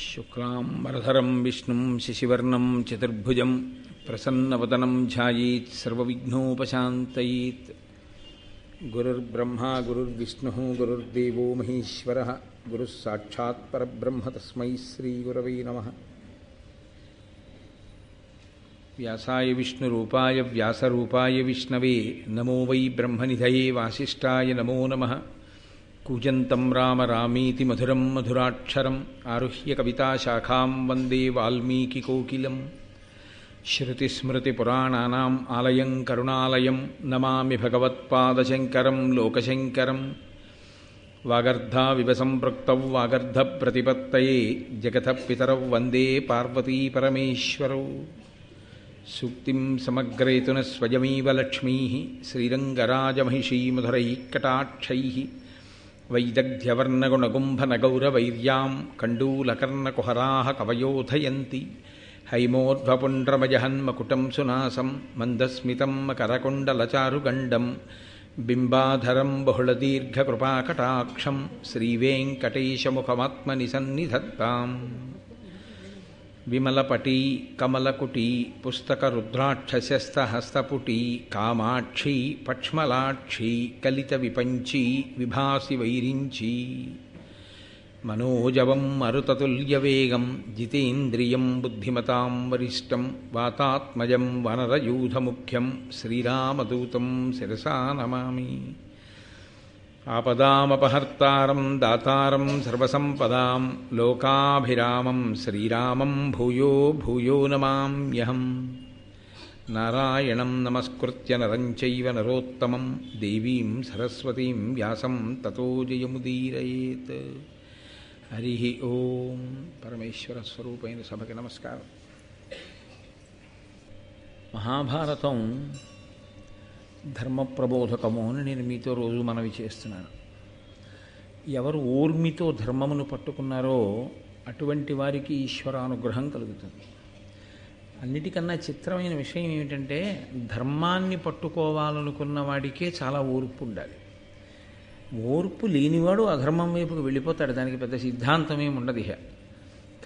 శుక్లాంబరధరం విష్ణుం శశివర్ణం చతుర్భుజం ప్రసన్నవదనం ధ్యాయేత్ సర్వవిఘ్నోపశాంతయేత్. గురుర్బ్రహ్మా గురుర్విష్ణుః గురుర్దేవో మహేశ్వరః గురుః సాక్షాత్ పరబ్రహ్మ తస్మై శ్రీగురవై నమః. వ్యాసాయ విష్ణురూపాయ వ్యాసరూపాయ విష్ణవే నమో వై బ్రహ్మనిధయే వాసిష్ఠాయ నమో నమః. కూజంతం రామ రామీతి మధురం మధురాక్షరం ఆరుహ్య కవితాశాఖాం వందే వాల్మీకికోకిలం. శృతిస్మృతిపురాణానాం ఆలయం కరుణాలయం నమామి భగవత్పాదశంకరం లోకశంకరం. వాగర్ధావివ సంపృక్తౌ వాగర్ధప్రతిపత్తయే జగతః పితరౌ వందే పార్వతీపరమేశ్వరౌ. సూక్తిం సమగ్రేతున స్వయమేవ లక్ష్మీః శ్రీరంగరాజమహిషీమధురైః వైదగ్ధ్యవర్ణగుణగుంభనగౌరవైర్యాం కండూలకర్ణకుహరాः కవయోధయంతి. హైమోర్ధ్వపుండ్రమజహన్మకుటం సునాసం మందస్మితం మకరకుండలచారుగండం బింబాధరం బహుళదీర్ఘకృపాకటాక్షం శ్రీవేంకటేశముఖమాత్మని సన్నిధత్తాం. విమలపటీ కమలకుటీ పుస్తకరుద్రాక్షస్యస్తహస్తపుటీ కామాక్షీ పక్ష్మలాక్షీ కలిత విపంచీ విభాసి వైరించీ. మనోజవం మరుతతుల్యవేగం జితేంద్రియం బుద్ధిమతాం వరిష్టం వాతాత్మజం వనరయూధముఖ్యం శ్రీరామదూతం శిరసా నమామి. ఆపదామపహర్తారం దాతారం సర్వసంపదాం లోకాభిరామం శ్రీరామం భూయో భూయో నమామ్యహం. నారాయణం నమస్కృత్య నరం చైవ నరోత్తమం దేవీం సరస్వతీం వ్యాసం తతో జయముదీరయేత్. హరి ఓం. పరమేశ్వర స్వరూపైన సభకి నమస్కారం. మహాభారతం ధర్మ ప్రబోధకము అని నేను మీతో రోజు మనవి చేస్తున్నాను. ఎవరు ఊర్మితో ధర్మమును పట్టుకున్నారో అటువంటి వారికి ఈశ్వరానుగ్రహం కలుగుతుంది. అన్నిటికన్నా చిత్రమైన విషయం ఏమిటంటే ధర్మాన్ని పట్టుకోవాలనుకున్న వాడికే చాలా ఓర్పు ఉండాలి. ఓర్పు లేనివాడు అధర్మం వైపుకు వెళ్ళిపోతాడు. దానికి పెద్ద సిద్ధాంతం ఏమి ఉండదు.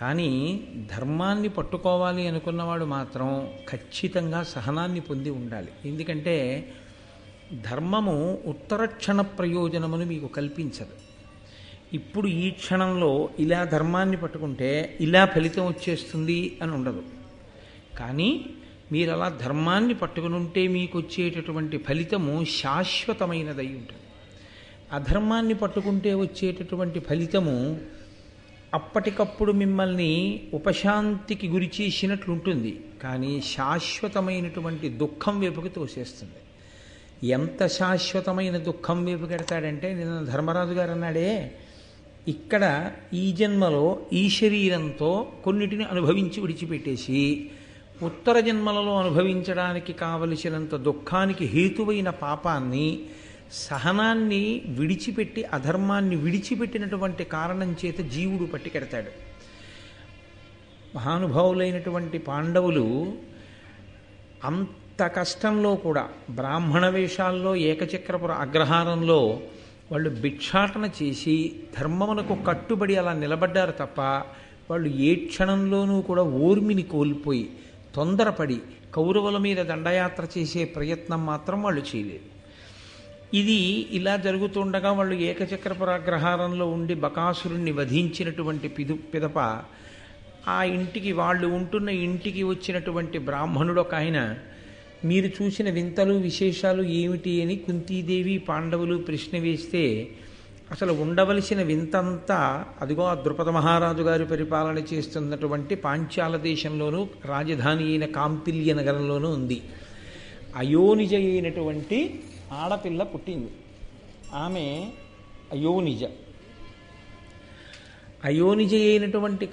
కానీ ధర్మాన్ని పట్టుకోవాలి అనుకున్నవాడు మాత్రం ఖచ్చితంగా సహనాన్ని పొంది ఉండాలి. ఎందుకంటే ధర్మము ఉత్తరక్షణ ప్రయోజనమును మీకు కల్పించదు. ఇప్పుడు ఈ క్షణంలో ఇలా ధర్మాన్ని పట్టుకుంటే ఇలా ఫలితం వచ్చేస్తుంది అని ఉండదు. కానీ మీరు అలా ధర్మాన్ని పట్టుకుని ఉంటే మీకు వచ్చేటటువంటి ఫలితము శాశ్వతమైనదై ఉంటుంది. అధర్మాన్ని పట్టుకుంటే వచ్చేటటువంటి ఫలితము అప్పటికప్పుడు మిమ్మల్ని ఉపశాంతికి గురి చేసినట్లుంటుంది, కానీ శాశ్వతమైనటువంటి దుఃఖం వైపుకి తోసేస్తుంది. ఎంత శాశ్వతమైన దుఃఖం వైపు కెడతాడంటే, నిన్న ధర్మరాజు గారు అన్నాడే, ఇక్కడ ఈ జన్మలో ఈ శరీరంతో కొన్నిటిని అనుభవించి విడిచిపెట్టేసి ఉత్తర జన్మలలో అనుభవించడానికి కావలసినంత దుఃఖానికి హేతువైన పాపాన్ని సహనాన్ని విడిచిపెట్టి అధర్మాన్ని విడిచిపెట్టినటువంటి కారణం చేత జీవుడు పట్టికెడతాడు. మహానుభావులైనటువంటి పాండవులు అంత కష్టంలో కూడా బ్రాహ్మణ వేషాల్లో ఏకచక్రపుర అగ్రహారంలో వాళ్ళు భిక్షాటన చేసి ధర్మమునకు కట్టుబడి అలా నిలబడ్డారు తప్ప వాళ్ళు ఏ క్షణంలోనూ కూడా ఓర్మిని కోల్పోయి తొందరపడి కౌరవుల మీద దండయాత్ర చేసే ప్రయత్నం మాత్రం వాళ్ళు చేయలేదు. ఇది ఇలా జరుగుతుండగా వాళ్ళు ఏకచక్రపురాగ్రహారంలో ఉండి బకాసురుణ్ణి వధించినటువంటి పిదప ఆ ఇంటికి, వాళ్ళు ఉంటున్న ఇంటికి వచ్చినటువంటి బ్రాహ్మణుడు ఒక ఆయన, మీరు చూసిన వింతలు విశేషాలు ఏమిటి అని కుంతీదేవి పాండవులు ప్రశ్న వేస్తే, అసలు ఉండవలసిన వింతంతా అదిగో ఆ ద్రుపద మహారాజు గారి పరిపాలన చేస్తున్నటువంటి పాంచాల దేశంలోనూ రాజధాని అయిన కాంపిల్య నగరంలోనూ ఉంది. అయోనిజ అయినటువంటి ఆడపిల్ల పుట్టింది. ఆమె అయోనిజ అయినటువంటి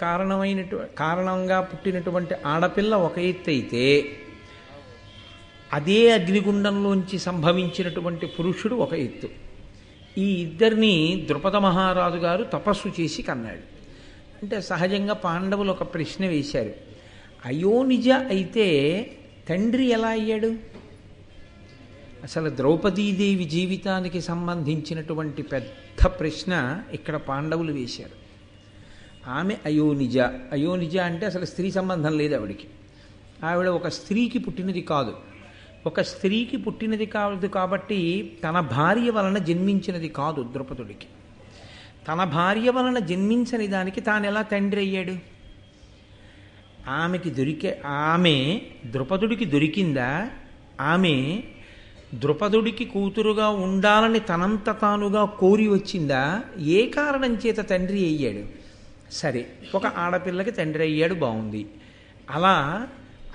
కారణంగా పుట్టినటువంటి ఆడపిల్ల ఒక ఎత్తు అయితే, అదే అగ్నిగుండంలోంచి సంభవించినటువంటి పురుషుడు ఒక ఎత్తు. ఈ ఇద్దరిని ద్రుపద మహారాజు గారు తపస్సు చేసి కన్నాడు. అంటే సహజంగా పాండవులు ఒక ప్రశ్న వేశారు, అయోనిజ అయితే తండ్రి ఎలా అయ్యాడు? అసలు ద్రౌపదీదేవి జీవితానికి సంబంధించినటువంటి పెద్ద ప్రశ్న ఇక్కడ పాండవులు వేశారు. ఆమె అయోనిజ. అయోనిజ అంటే అసలు స్త్రీ సంబంధం లేదు ఆవిడికి. ఆవిడ ఒక స్త్రీకి పుట్టినది కాదు. ఒక స్త్రీకి పుట్టినది కాదు కాబట్టి తన భార్య వలన జన్మించినది కాదు ద్రుపదుడికి. తన భార్య వలన జన్మించని దానికి తాను ఎలా తండ్రి అయ్యాడు? ఆమె ద్రుపదుడికి దొరికిందా? ఆమె ద్రుపదుడికి కూతురుగా ఉండాలని తనంత తానుగా కోరి వచ్చిందా? ఏ కారణం చేత తండ్రి అయ్యాడు? సరే, ఒక ఆడపిల్లకి తండ్రి అయ్యాడు, బాగుంది. అలా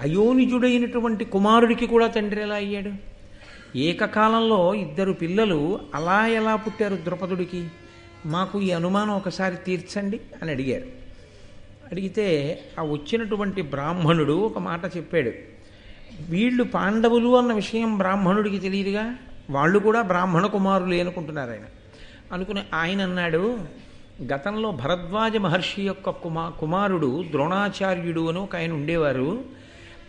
అయోనిజుడైనటువంటి కుమారుడికి కూడా తండ్రి ఎలా అయ్యాడు? ఏకకాలంలో ఇద్దరు పిల్లలు అలా ఎలా పుట్టారు ద్రుపదుడికి? మాకు ఈ అనుమానం ఒకసారి తీర్చండి అని అడిగారు. అడిగితే ఆ వచ్చినటువంటి బ్రాహ్మణుడు ఒక మాట చెప్పాడు. వీళ్ళు పాండవులు అన్న విషయం బ్రాహ్మణుడికి తెలియదుగా, వాళ్ళు కూడా బ్రాహ్మణ కుమారులే అనుకుంటున్నారు ఆయన. అనుకుని ఆయన అన్నాడు, గతంలో భరద్వాజ మహర్షి యొక్క కుమారుడు ద్రోణాచార్యుడు అని ఒక ఆయన ఉండేవారు.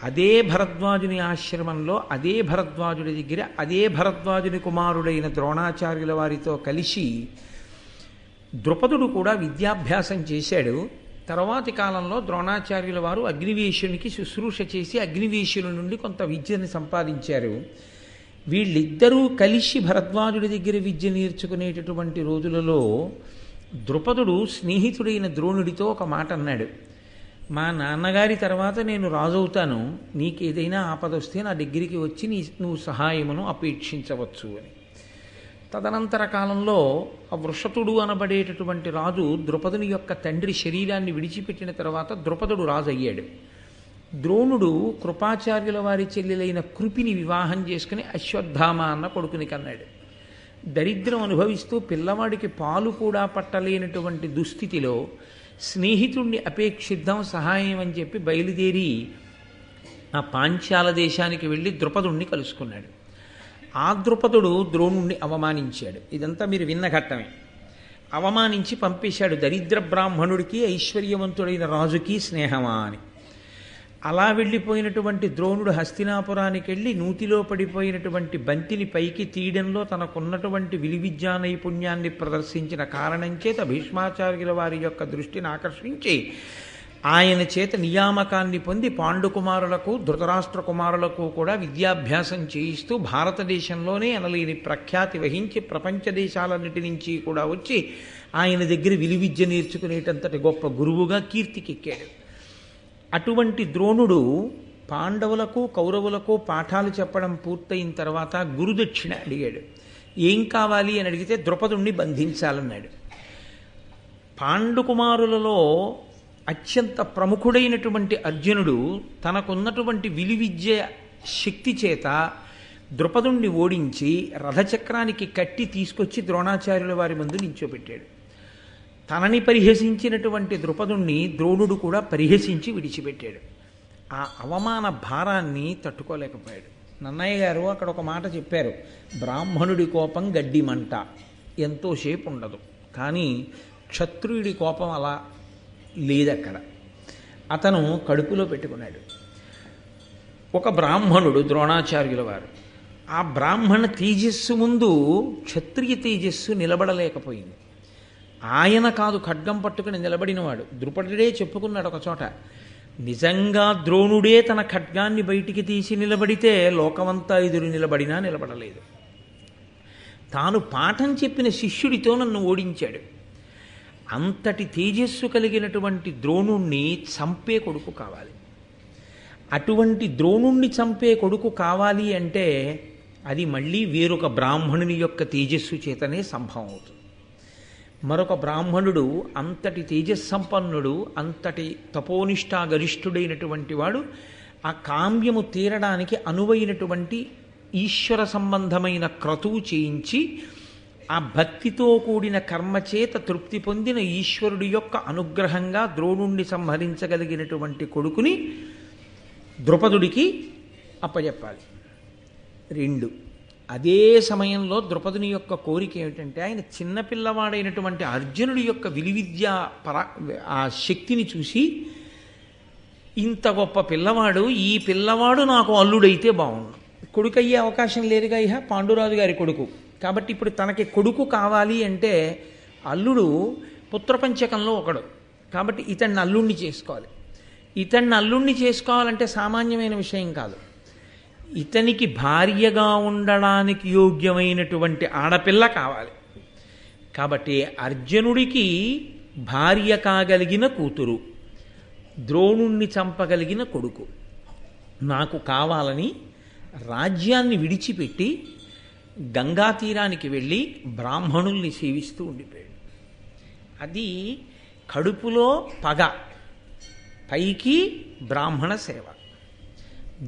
అదే భరద్వాజుని ఆశ్రమంలో అదే భరద్వాజుడి దగ్గర అదే భరద్వాజుని కుమారుడైన ద్రోణాచార్యుల వారితో కలిసి ద్రుపదుడు కూడా విద్యాభ్యాసం చేశాడు. తర్వాతి కాలంలో ద్రోణాచార్యుల వారు అగ్నివేశునికి శుశ్రూష చేసి అగ్నివేశుల నుండి కొంత విద్యని సంపాదించారు. వీళ్ళిద్దరూ కలిసి భరద్వాజుడి దగ్గర విద్య నేర్చుకునేటటువంటి రోజులలో ద్రుపదుడు స్నేహితుడైన ద్రోణుడితో ఒక మాట అన్నాడు. మా నాన్నగారి తర్వాత నేను రాజవుతాను, నీకేదైనా ఆపదొస్తే నా దగ్గరికి వచ్చి నువ్వు సహాయమును అపేక్షించవచ్చు అని. తదనంతర కాలంలో ఆ వృషతుడు అనబడేటటువంటి రాజు ద్రుపదుని యొక్క తండ్రి శరీరాన్ని విడిచిపెట్టిన తర్వాత ద్రుపదుడు రాజు అయ్యాడు. ద్రోణుడు కృపాచార్యుల వారి చెల్లెలైన కృపిని వివాహం చేసుకుని అశ్వత్థామ అన్న కొడుకుని కన్నాడు. దరిద్రం అనుభవిస్తూ పిల్లవాడికి పాలు కూడా పట్టలేనటువంటి దుస్థితిలో స్నేహితుణ్ణి అపేక్షిద్దాం సహాయం అని చెప్పి బయలుదేరి ఆ పాంచాల దేశానికి వెళ్ళి ద్రుపదుణ్ణి కలుసుకున్నాడు. ఆ ద్రుపదుడు ద్రోణుణ్ణి అవమానించాడు. ఇదంతా మీరు విన్న ఘట్టమే. అవమానించి పంపేశాడు. దరిద్ర బ్రాహ్మణుడికి ఐశ్వర్యవంతుడైన రాజుకి స్నేహమా అని. అలా వెళ్ళిపోయినటువంటి ద్రోణుడు హస్తినాపురానికి వెళ్ళి నూతిలో పడిపోయినటువంటి బంతిని పైకి తీయడంలో తనకున్నటువంటి విలువిద్యా నైపుణ్యాన్ని ప్రదర్శించిన కారణం చేత భీష్మాచార్యుల వారి యొక్క దృష్టిని ఆకర్షించి ఆయన చేత నియామకాన్ని పొంది పాండుకుమారులకు ధృతరాష్ట్ర కుమారులకు కూడా విద్యాభ్యాసం చేయిస్తూ భారతదేశంలోనే అనలేని ప్రఖ్యాతి వహించి ప్రపంచ దేశాలన్నిటి నుంచి కూడా వచ్చి ఆయన దగ్గర విలువిద్య నేర్చుకునేటంతటి గొప్ప గురువుగా కీర్తికెక్కాడు. అటువంటి ద్రోణుడు పాండవులకు కౌరవులకు పాఠాలు చెప్పడం పూర్తయిన తర్వాత గురుదక్షిణ అడిగాడు. ఏం కావాలి అని అడిగితే ద్రుపదుణ్ణి బంధించాలన్నాడు. పాండుకుమారులలో అత్యంత ప్రముఖుడైనటువంటి అర్జునుడు తనకున్నటువంటి విలువిద్య శక్తి చేత ద్రుపదుణ్ణి ఓడించి రథచక్రానికి కట్టి తీసుకొచ్చి ద్రోణాచార్యుల వారి ముందు నించోబెట్టాడు. తనని పరిహసించినటువంటి ద్రుపదుణ్ణి ద్రోణుడు కూడా పరిహసించి విడిచిపెట్టాడు. ఆ అవమాన భారాన్ని తట్టుకోలేకపోయాడు. నన్నయ్య గారు అక్కడ ఒక మాట చెప్పారు, బ్రాహ్మణుడి కోపం గడ్డి మంట, ఎంతోసేపు ఉండదు. కానీ క్షత్రియుడి కోపం అలా లేదక్కడ. అతను కడుపులో పెట్టుకున్నాడు. ఒక బ్రాహ్మణుడు ద్రోణాచార్యుల వారు, ఆ బ్రాహ్మణ తేజస్సు ముందు క్షత్రియ తేజస్సు నిలబడలేకపోయింది. ఆయన కాదు ఖడ్గం పట్టుకుని నిలబడినవాడు, ద్రుపదుడే చెప్పుకున్నాడు ఒక చోట, నిజంగా ద్రోణుడే తన ఖడ్గాన్ని బయటికి తీసి నిలబడితే లోకమంతా ఎదురు నిలబడినా నిలబడలేదు. తాను పాఠం చెప్పిన శిష్యుడితో నన్ను ఓడించాడు. అంతటి తేజస్సు కలిగినటువంటి ద్రోణుణ్ణి చంపే కొడుకు కావాలి. అటువంటి ద్రోణుణ్ణి చంపే కొడుకు కావాలి అంటే అది మళ్ళీ వేరొక బ్రాహ్మణుని యొక్క తేజస్సు చేతనే సంభవం అవుతుంది. మరొక బ్రాహ్మణుడు అంతటి తేజస్సంపన్నుడు, అంతటి తపోనిష్టా గరిష్ఠుడైనటువంటి వాడు ఆ కామ్యము తీరడానికి అనువైనటువంటి ఈశ్వర సంబంధమైన క్రతువు చేయించి ఆ భక్తితో కూడిన కర్మచేత తృప్తి పొందిన ఈశ్వరుడి యొక్క అనుగ్రహంగా ద్రోణుణ్ణి సంహరించగలిగినటువంటి కొడుకుని ద్రుపదుడికి అప్పచెప్పాలి. 2, అదే సమయంలో ద్రుపదుని యొక్క కోరిక ఏమిటంటే ఆయన చిన్నపిల్లవాడైనటువంటి అర్జునుడి యొక్క విలువిద్య ఆ శక్తిని చూసి, ఇంత గొప్ప పిల్లవాడు, ఈ పిల్లవాడు నాకు అల్లుడైతే బాగుండు. కొడుకు అయ్యే అవకాశం లేదుగా ఇహ, పాండురాజు గారి కొడుకు కాబట్టి ఇప్పుడు తనకి కొడుకు కావాలి అంటే అల్లుడు పుత్రపంచకంలో ఒకడు కాబట్టి ఇతన్ని అల్లుణ్ణి చేసుకోవాలి. ఇతన్ని అల్లుణ్ణి చేసుకోవాలంటే సామాన్యమైన విషయం కాదు. ఇతనికి భార్యగా ఉండడానికి యోగ్యమైనటువంటి ఆడపిల్ల కావాలి. కాబట్టి అర్జునుడికి భార్య కాగలిగిన కూతురు, ద్రోణుణ్ణి చంపగలిగిన కొడుకు నాకు కావాలని రాజ్యాన్ని విడిచిపెట్టి గంగా తీరానికి వెళ్ళి బ్రాహ్మణుల్ని సేవిస్తూ ఉండిపోయాడు. అది కడుపులో పగ, పైకి బ్రాహ్మణ సేవ.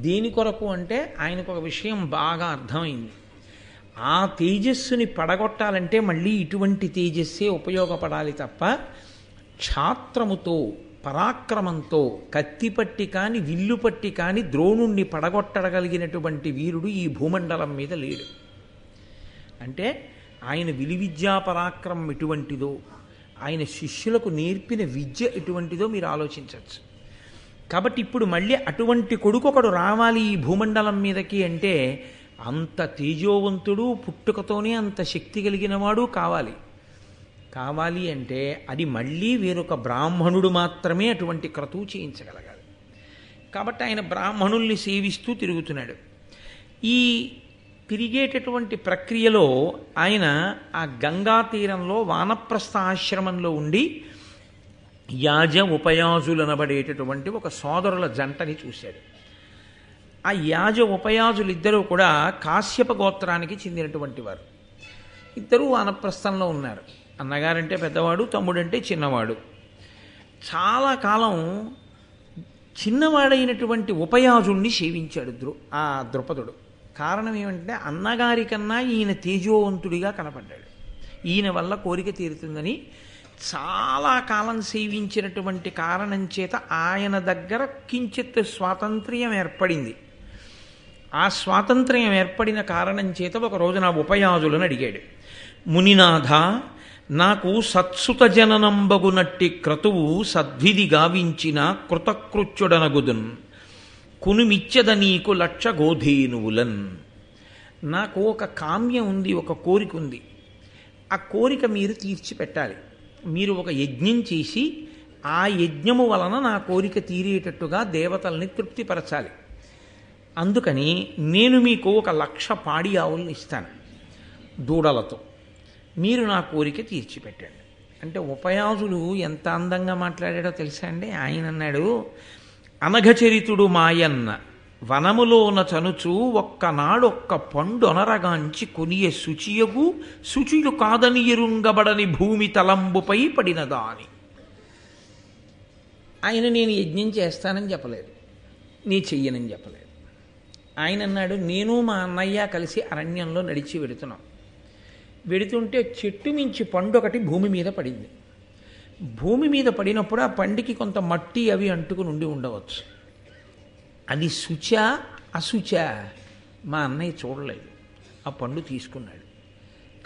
దేని కొరకు అంటే ఆయనకు ఒక విషయం బాగా అర్థమైంది. ఆ తేజస్సుని పడగొట్టాలంటే మళ్ళీ ఇటువంటి తేజస్సే ఉపయోగపడాలి తప్ప క్షాత్రముతో పరాక్రమంతో కత్తిపట్టి కాని విల్లుపట్టి కాని ద్రోణుణ్ణి పడగొట్టగలిగినటువంటి వీరుడు ఈ భూమండలం మీద లేడు. అంటే ఆయన విలువిద్యా పరాక్రమం ఎటువంటిదో, ఆయన శిష్యులకు నేర్పిన విద్య ఎటువంటిదో మీరు ఆలోచించవచ్చు. కాబట్టి ఇప్పుడు మళ్ళీ అటువంటి కొడుకు ఒకడు రావాలి ఈ భూమండలం మీదకి అంటే అంత తేజోవంతుడు, పుట్టుకతోనే అంత శక్తి కలిగిన వాడు కావాలి. కావాలి అంటే అది మళ్ళీ వేరొక బ్రాహ్మణుడు మాత్రమే అటువంటి క్రతువు చేయించగలగాలి. కాబట్టి ఆయన బ్రాహ్మణుల్ని సేవిస్తూ తిరుగుతున్నాడు. ఈ తిరిగేటటువంటి ప్రక్రియలో ఆయన ఆ గంగా తీరంలో వానప్రస్థ ఆశ్రమంలో ఉండి యాజ ఉపయాజులనబడేటటువంటి ఒక సోదరుల జంటని చూశాడు. ఆ యాజ ఉపయాజులిద్దరూ కూడా కాశ్యప గోత్రానికి చెందినటువంటి వారు. ఇద్దరూ వానప్రస్థంలో ఉన్నారు. అన్నగారంటే పెద్దవాడు, తమ్ముడంటే చిన్నవాడు. చాలా కాలం చిన్నవాడైనటువంటి ఉపయాజుణ్ణి సేవించాడు ఆ ద్రుపదుడు. కారణం ఏమంటే అన్నగారి కన్నా ఈయన తేజోవంతుడిగా కనపడ్డాడు. ఈయన వల్ల కోరిక తీరుతుందని చాలా కాలం సేవించినటువంటి కారణం చేత ఆయన దగ్గర కించిత్ స్వాతంత్ర్యం ఏర్పడింది. ఆ స్వాతంత్ర్యం ఏర్పడిన కారణం చేత ఒక రోజు నా ఉపయాజులను అడిగాడు, మునినాథ, నాకు సత్సుత జననంబగునట్టి క్రతువు సద్విధి గావించిన కృతకృత్యుడనగుదున్ కునుమిచ్చద నీకు 1,00,000 గోధేనువులన్. నాకు ఒక కామ్యం ఉంది, ఒక కోరిక ఉంది. ఆ కోరిక మీరు తీర్చిపెట్టాలి. మీరు ఒక యజ్ఞం చేసి ఆ యజ్ఞము వలన నా కోరిక తీరేటట్టుగా దేవతల్ని తృప్తిపరచాలి. అందుకని నేను మీకు 1,00,000 పాడి ఆవుల్ని ఇస్తాను దూడలతో. మీరు నా కోరిక తీర్చిపెట్టండి అంటే ఉపయాజులు ఎంత అందంగా మాట్లాడాడో తెలుసా అండి. ఆయన అన్నాడు, అనఘచరితుడు మాయన్న వనములోన చనుచు ఒక్కనాడొక్క పండు అనరగాంచి కొనియ శుచియగు శుచియు కాదని ఎరుంగబడని భూమి తలంబుపై పడినదాని. ఆయన నేను యజ్ఞం చేస్తానని చెప్పలేదు, నీ చెయ్యనని చెప్పలేదు. ఆయన అన్నాడు, నేను మా అన్నయ్య కలిసి అరణ్యంలో నడిచి వెడుతున్నాం. వెడుతుంటే చెట్టు మించి పండు ఒకటి భూమి మీద పడింది. భూమి మీద పడినప్పుడు ఆ పండుకి కొంత మట్టి అవి అంటుకుని ఉండి ఉండవచ్చు. అది శుచ అశుచ మా అన్నయ్య చూడలేదు. ఆ పండు తీసుకున్నాడు.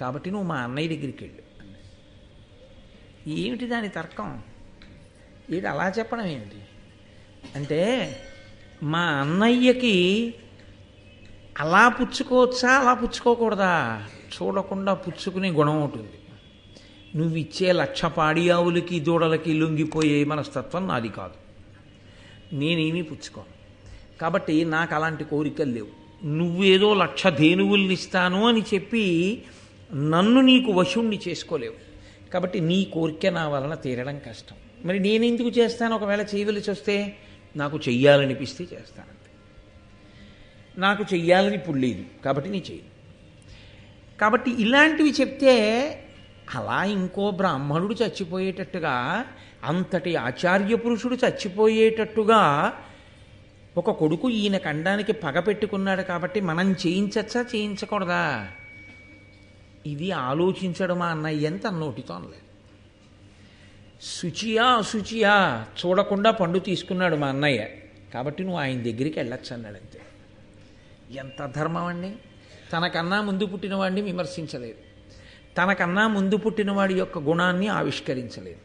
కాబట్టి నువ్వు మా అన్నయ్య దగ్గరికి వెళ్ళు. ఏమిటి దాని తర్కం? ఏమిటి అలా చెప్పడం ఏమిటి అంటే, మా అన్నయ్యకి అలా పుచ్చుకోవచ్చా అలా పుచ్చుకోకూడదా చూడకుండా పుచ్చుకునే గుణం ఉంటుంది. నువ్వు ఇచ్చే 1,00,000 పాడి ఆవులకి దూడలకి లొంగిపోయే మనస్తత్వం నాది కాదు. నేనేమీ పుచ్చుకోను. కాబట్టి నాకు అలాంటి కోరికలు లేవు. నువ్వేదో 1,00,000 ధేనువుల్ని ఇస్తాను అని చెప్పి నన్ను నీకు వశుణ్ణి చేసుకోలేవు. కాబట్టి నీ కోరిక నా వలన తీరడం కష్టం. మరి నేనెందుకు చేస్తాను? ఒకవేళ చేయవలసి వస్తే నాకు చెయ్యాలనిపిస్తే చేస్తానంతే. నాకు చెయ్యాలని ఇప్పుడు లేదు కాబట్టి నీ చెయ్యి. కాబట్టి ఇలాంటివి చెప్తే అలా ఇంకో బ్రాహ్మణుడు చచ్చిపోయేటట్టుగా, అంతటి ఆచార్య పురుషుడు చచ్చిపోయేటట్టుగా ఒక కొడుకు ఈయన ఖండానికి పగ పెట్టుకున్నాడు కాబట్టి మనం చేయించచ్చా చేయించకూడదా? ఇది ఆలోచించడం మా అన్నయ్య తన నోటితో అనలేదు. శుచియా అశుచియా చూడకుండా పండు తీసుకున్నాడు మా అన్నయ్య కాబట్టి నువ్వు ఆయన దగ్గరికి వెళ్ళొచ్చు అన్నాడు అంతే. ఎంత ధర్మం అండి! తనకన్నా ముందు పుట్టినవాడిని విమర్శించలేదు, తనకన్నా ముందు పుట్టినవాడి యొక్క గుణాన్ని ఆవిష్కరించలేదు.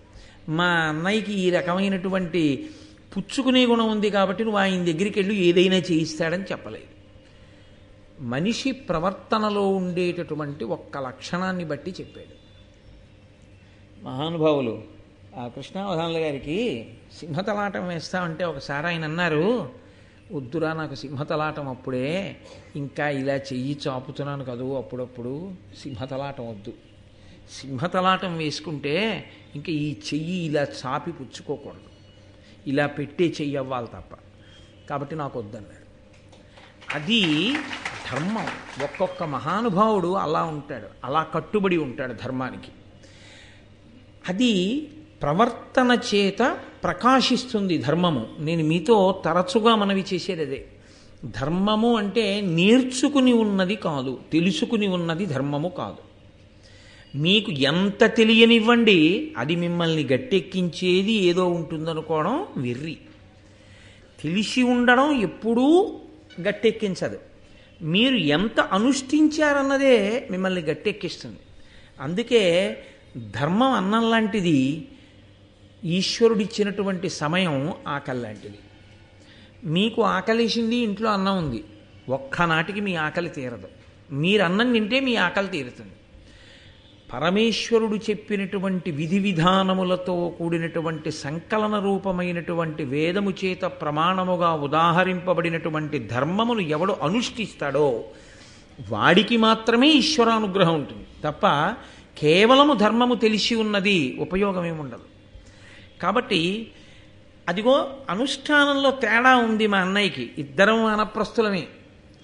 మా అన్నయ్యకి ఈ రకమైనటువంటి పుచ్చుకునే గుణం ఉంది కాబట్టి నువ్వు ఆయన దగ్గరికి వెళ్ళి ఏదైనా చేయిస్తాడని చెప్పలేదు. మనిషి ప్రవర్తనలో ఉండేటటువంటి ఒక్క లక్షణాన్ని బట్టి చెప్పాడు. మహానుభావులు ఆ కృష్ణావధానుల గారికి సింహతలాటం వేస్తామంటే ఒకసారి ఆయన అన్నారు, వద్దురా నాకు సింహతలాటం అప్పుడే, ఇంకా ఇలా చెయ్యి చాపుతున్నాను కదూ అప్పుడప్పుడు, సింహతలాటం వద్దు. సింహతలాటం వేసుకుంటే ఇంకా ఈ చెయ్యి ఇలా చాపి పుచ్చుకోకూడదు, ఇలా పెట్టే చెయ్యి అవ్వాలి తప్ప, కాబట్టి నాకు వద్దన్నాడు. అది ధర్మం. ఒక్కొక్క మహానుభావుడు అలా ఉంటాడు, అలా కట్టుబడి ఉంటాడు ధర్మానికి. అది ప్రవర్తన చేత ప్రకాశిస్తుంది ధర్మము. నేను మీతో తరచుగా మనవి చేసేది అదే. ధర్మము అంటే నేర్చుకుని ఉన్నది కాదు, తెలుసుకుని ఉన్నది ధర్మము కాదు. మీకు ఎంత తెలియనివ్వండి, అది మిమ్మల్ని గట్టెక్కించేది ఏదో ఉంటుందనుకోవడం వెర్రి. తెలిసి ఉండడం ఎప్పుడూ గట్టెక్కించదు. మీరు ఎంత అనుష్ఠించారన్నదే మిమ్మల్ని గట్టెక్కిస్తుంది. అందుకే ధర్మం అన్నం లాంటిది, ఈశ్వరుడిచ్చినటువంటి సమయం ఆకలి లాంటిది. మీకు ఆకలేసింది, ఇంట్లో అన్నం ఉంది, ఒక్కనాటికి మీ ఆకలి తీరదు. మీరు అన్నం తింటే మీ ఆకలి తీరుతుంది. పరమేశ్వరుడు చెప్పినటువంటి విధి విధానములతో కూడినటువంటి సంకలన రూపమైనటువంటి వేదము చేత ప్రమాణముగా ఉదాహరింపబడినటువంటి ధర్మమును ఎవడు అనుష్ఠిస్తాడో వాడికి మాత్రమే ఈశ్వరానుగ్రహం ఉంటుంది తప్ప కేవలము ధర్మము తెలిసి ఉన్నది ఉపయోగమేముండదు. కాబట్టి అదిగో అనుష్ఠానంలో తేడా ఉంది. మా అన్నయ్యకి ఇద్దరం వానప్రస్థులమే,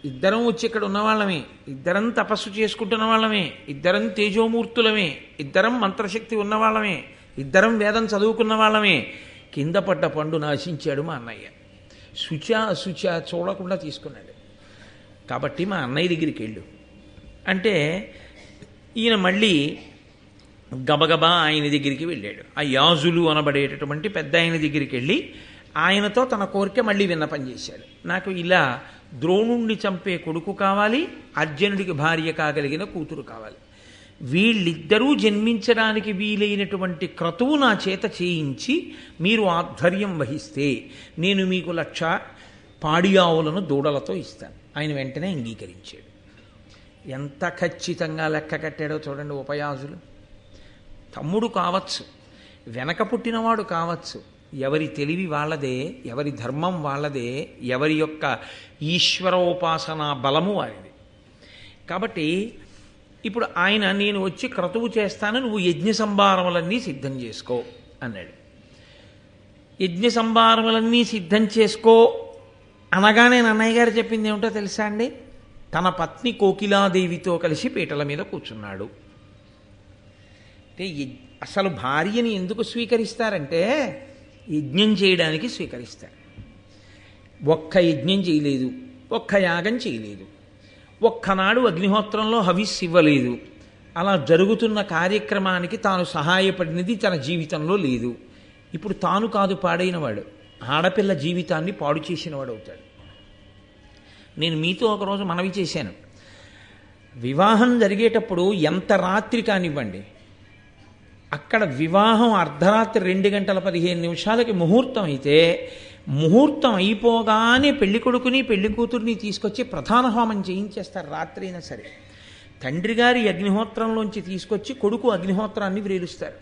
ఇద్దరం వచ్చి ఇక్కడ ఉన్నవాళ్ళమే, ఇద్దరం తపస్సు చేసుకుంటున్న వాళ్ళమే, ఇద్దరం తేజోమూర్తులమే, ఇద్దరం మంత్రశక్తి ఉన్నవాళ్ళమే, ఇద్దరం వేదం చదువుకున్న వాళ్ళమే. కింద పడ్డ పండు నాశించాడు మా అన్నయ్య. శుచ చూడకుండా తీసుకున్నాడు. కాబట్టి మా అన్నయ్య దగ్గరికి వెళ్ళు అంటే ఈయన మళ్ళీ గబగబా ఆయన దగ్గరికి వెళ్ళాడు. ఆ యాజులు అనబడేటటువంటి పెద్ద ఆయన దగ్గరికి వెళ్ళి ఆయనతో తన కోరిక మళ్ళీ విన్నపం చేశాడు. నాకు ఇలా ద్రోణుణ్ణి చంపే కొడుకు కావాలి, అర్జునుడికి భార్య కాగలిగిన కూతురు కావాలి. వీళ్ళిద్దరూ జన్మించడానికి వీలైనటువంటి క్రతువు నా చేత చేయించి మీరు ఆధ్వర్యం వహిస్తే నేను మీకు 1,00,000 పాడి ఆవులను దూడలతో ఇస్తాను. ఆయన వెంటనే అంగీకరించాడు. ఎంత ఖచ్చితంగా లెక్క కట్టాడో చూడండి. ఉపయాజులు తమ్ముడు కావచ్చు, వెనక పుట్టినవాడు కావచ్చు, ఎవరి తెలివి వాళ్ళదే, ఎవరి ధర్మం వాళ్ళదే, ఎవరి యొక్క ఈశ్వరోపాసనా బలము వారిది. కాబట్టి ఇప్పుడు ఆయన నేను వచ్చి క్రతువు చేస్తాను, నువ్వు యజ్ఞ సంభారములన్నీ సిద్ధం చేసుకో అన్నాడు. యజ్ఞ సంభారములన్నీ సిద్ధం చేసుకో అనగానే అన్నయ్య గారు చెప్పింది ఏమిటో తెలుసా అండి? తన పత్ని కోకిలాదేవితో కలిసి పీటల మీద కూర్చున్నాడు. అంటే అసలు భార్యని ఎందుకు స్వీకరిస్తారంటే యజ్ఞం చేయడానికి స్వీకరిస్తారు. ఒక్క యజ్ఞం చేయలేదు, ఒక్క యాగం చేయలేదు, ఒక్కనాడు అగ్నిహోత్రంలో హవిస్సు ఇవ్వలేదు. అలా జరుగుతున్న కార్యక్రమానికి తాను సహాయపడినది తన జీవితంలో లేదు. ఇప్పుడు తాను కాదు పాడైనవాడు, ఆడపిల్ల జీవితాన్ని పాడు చేసినవాడు అవుతాడు. నేను మీతో ఒకరోజు మనవి చేశాను, వివాహం జరిగేటప్పుడు ఎంత రాత్రి కానివ్వండి, అక్కడ వివాహం అర్ధరాత్రి 2:15 ముహూర్తం అయితే ముహూర్తం అయిపోగానే పెళ్లి కొడుకుని పెళ్లి కూతుర్ని తీసుకొచ్చి ప్రధాన హోమం చేయించేస్తారు. రాత్రి అయినా సరే తండ్రి గారి అగ్నిహోత్రంలోంచి తీసుకొచ్చి కొడుకు అగ్నిహోత్రాన్ని వ్రేలుస్తారు.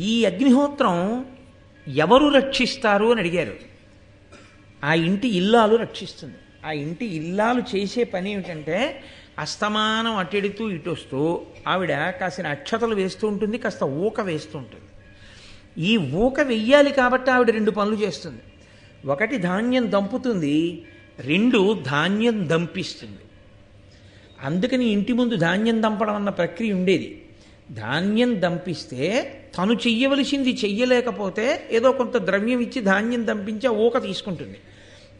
ఈ అగ్నిహోత్రం ఎవరు రక్షిస్తారు అని అడిగారు. ఆ ఇంటి ఇల్లాలు రక్షిస్తుంది. ఆ ఇంటి ఇల్లాలు చేసే పని ఏమిటంటే అస్తమానం అటెడుతూ ఇటొస్తూ ఆవిడ కాసిన అక్షతలు వేస్తూ ఉంటుంది, కాస్త ఊక వేస్తూ ఉంటుంది. ఈ ఊక వెయ్యాలి కాబట్టి ఆవిడ 2 పనులు చేస్తుంది. ఒకటి ధాన్యం దంపుతుంది, 2 ధాన్యం దంపిస్తుంది. అందుకని ఇంటి ముందు ధాన్యం దంపడం అన్న ప్రక్రియ ఉండేది. ధాన్యం దంపిస్తే తను చెయ్యవలసింది చెయ్యలేకపోతే ఏదో కొంత ద్రవ్యం ఇచ్చి ధాన్యం దంపించి ఆ ఊక తీసుకుంటుంది.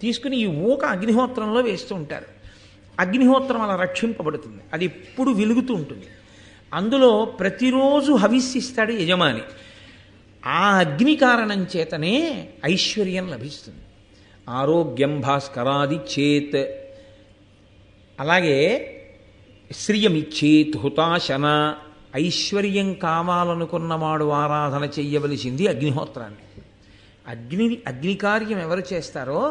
తీసుకుని ఈ ఊక అగ్నిహోత్రంలో వేస్తూ ఉంటారు. అగ్నిహోత్రం అలా రక్షింపబడుతుంది, అది ఎప్పుడు వెలుగుతూ ఉంటుంది. అందులో ప్రతిరోజు హవిస్సిస్తాడు యజమాని. ఆ అగ్ని కారణం చేతనే ఐశ్వర్యం లభిస్తుంది. ఆరోగ్యం భాస్కరాది చేత్, అలాగే శ్రియమిచ్చేత్ హుతాశన. ఐశ్వర్యం కావాలనుకున్నవాడు ఆరాధన చెయ్యవలసింది అగ్నిహోత్రాన్ని. అగ్ని కార్యం ఎవరు చేస్తారో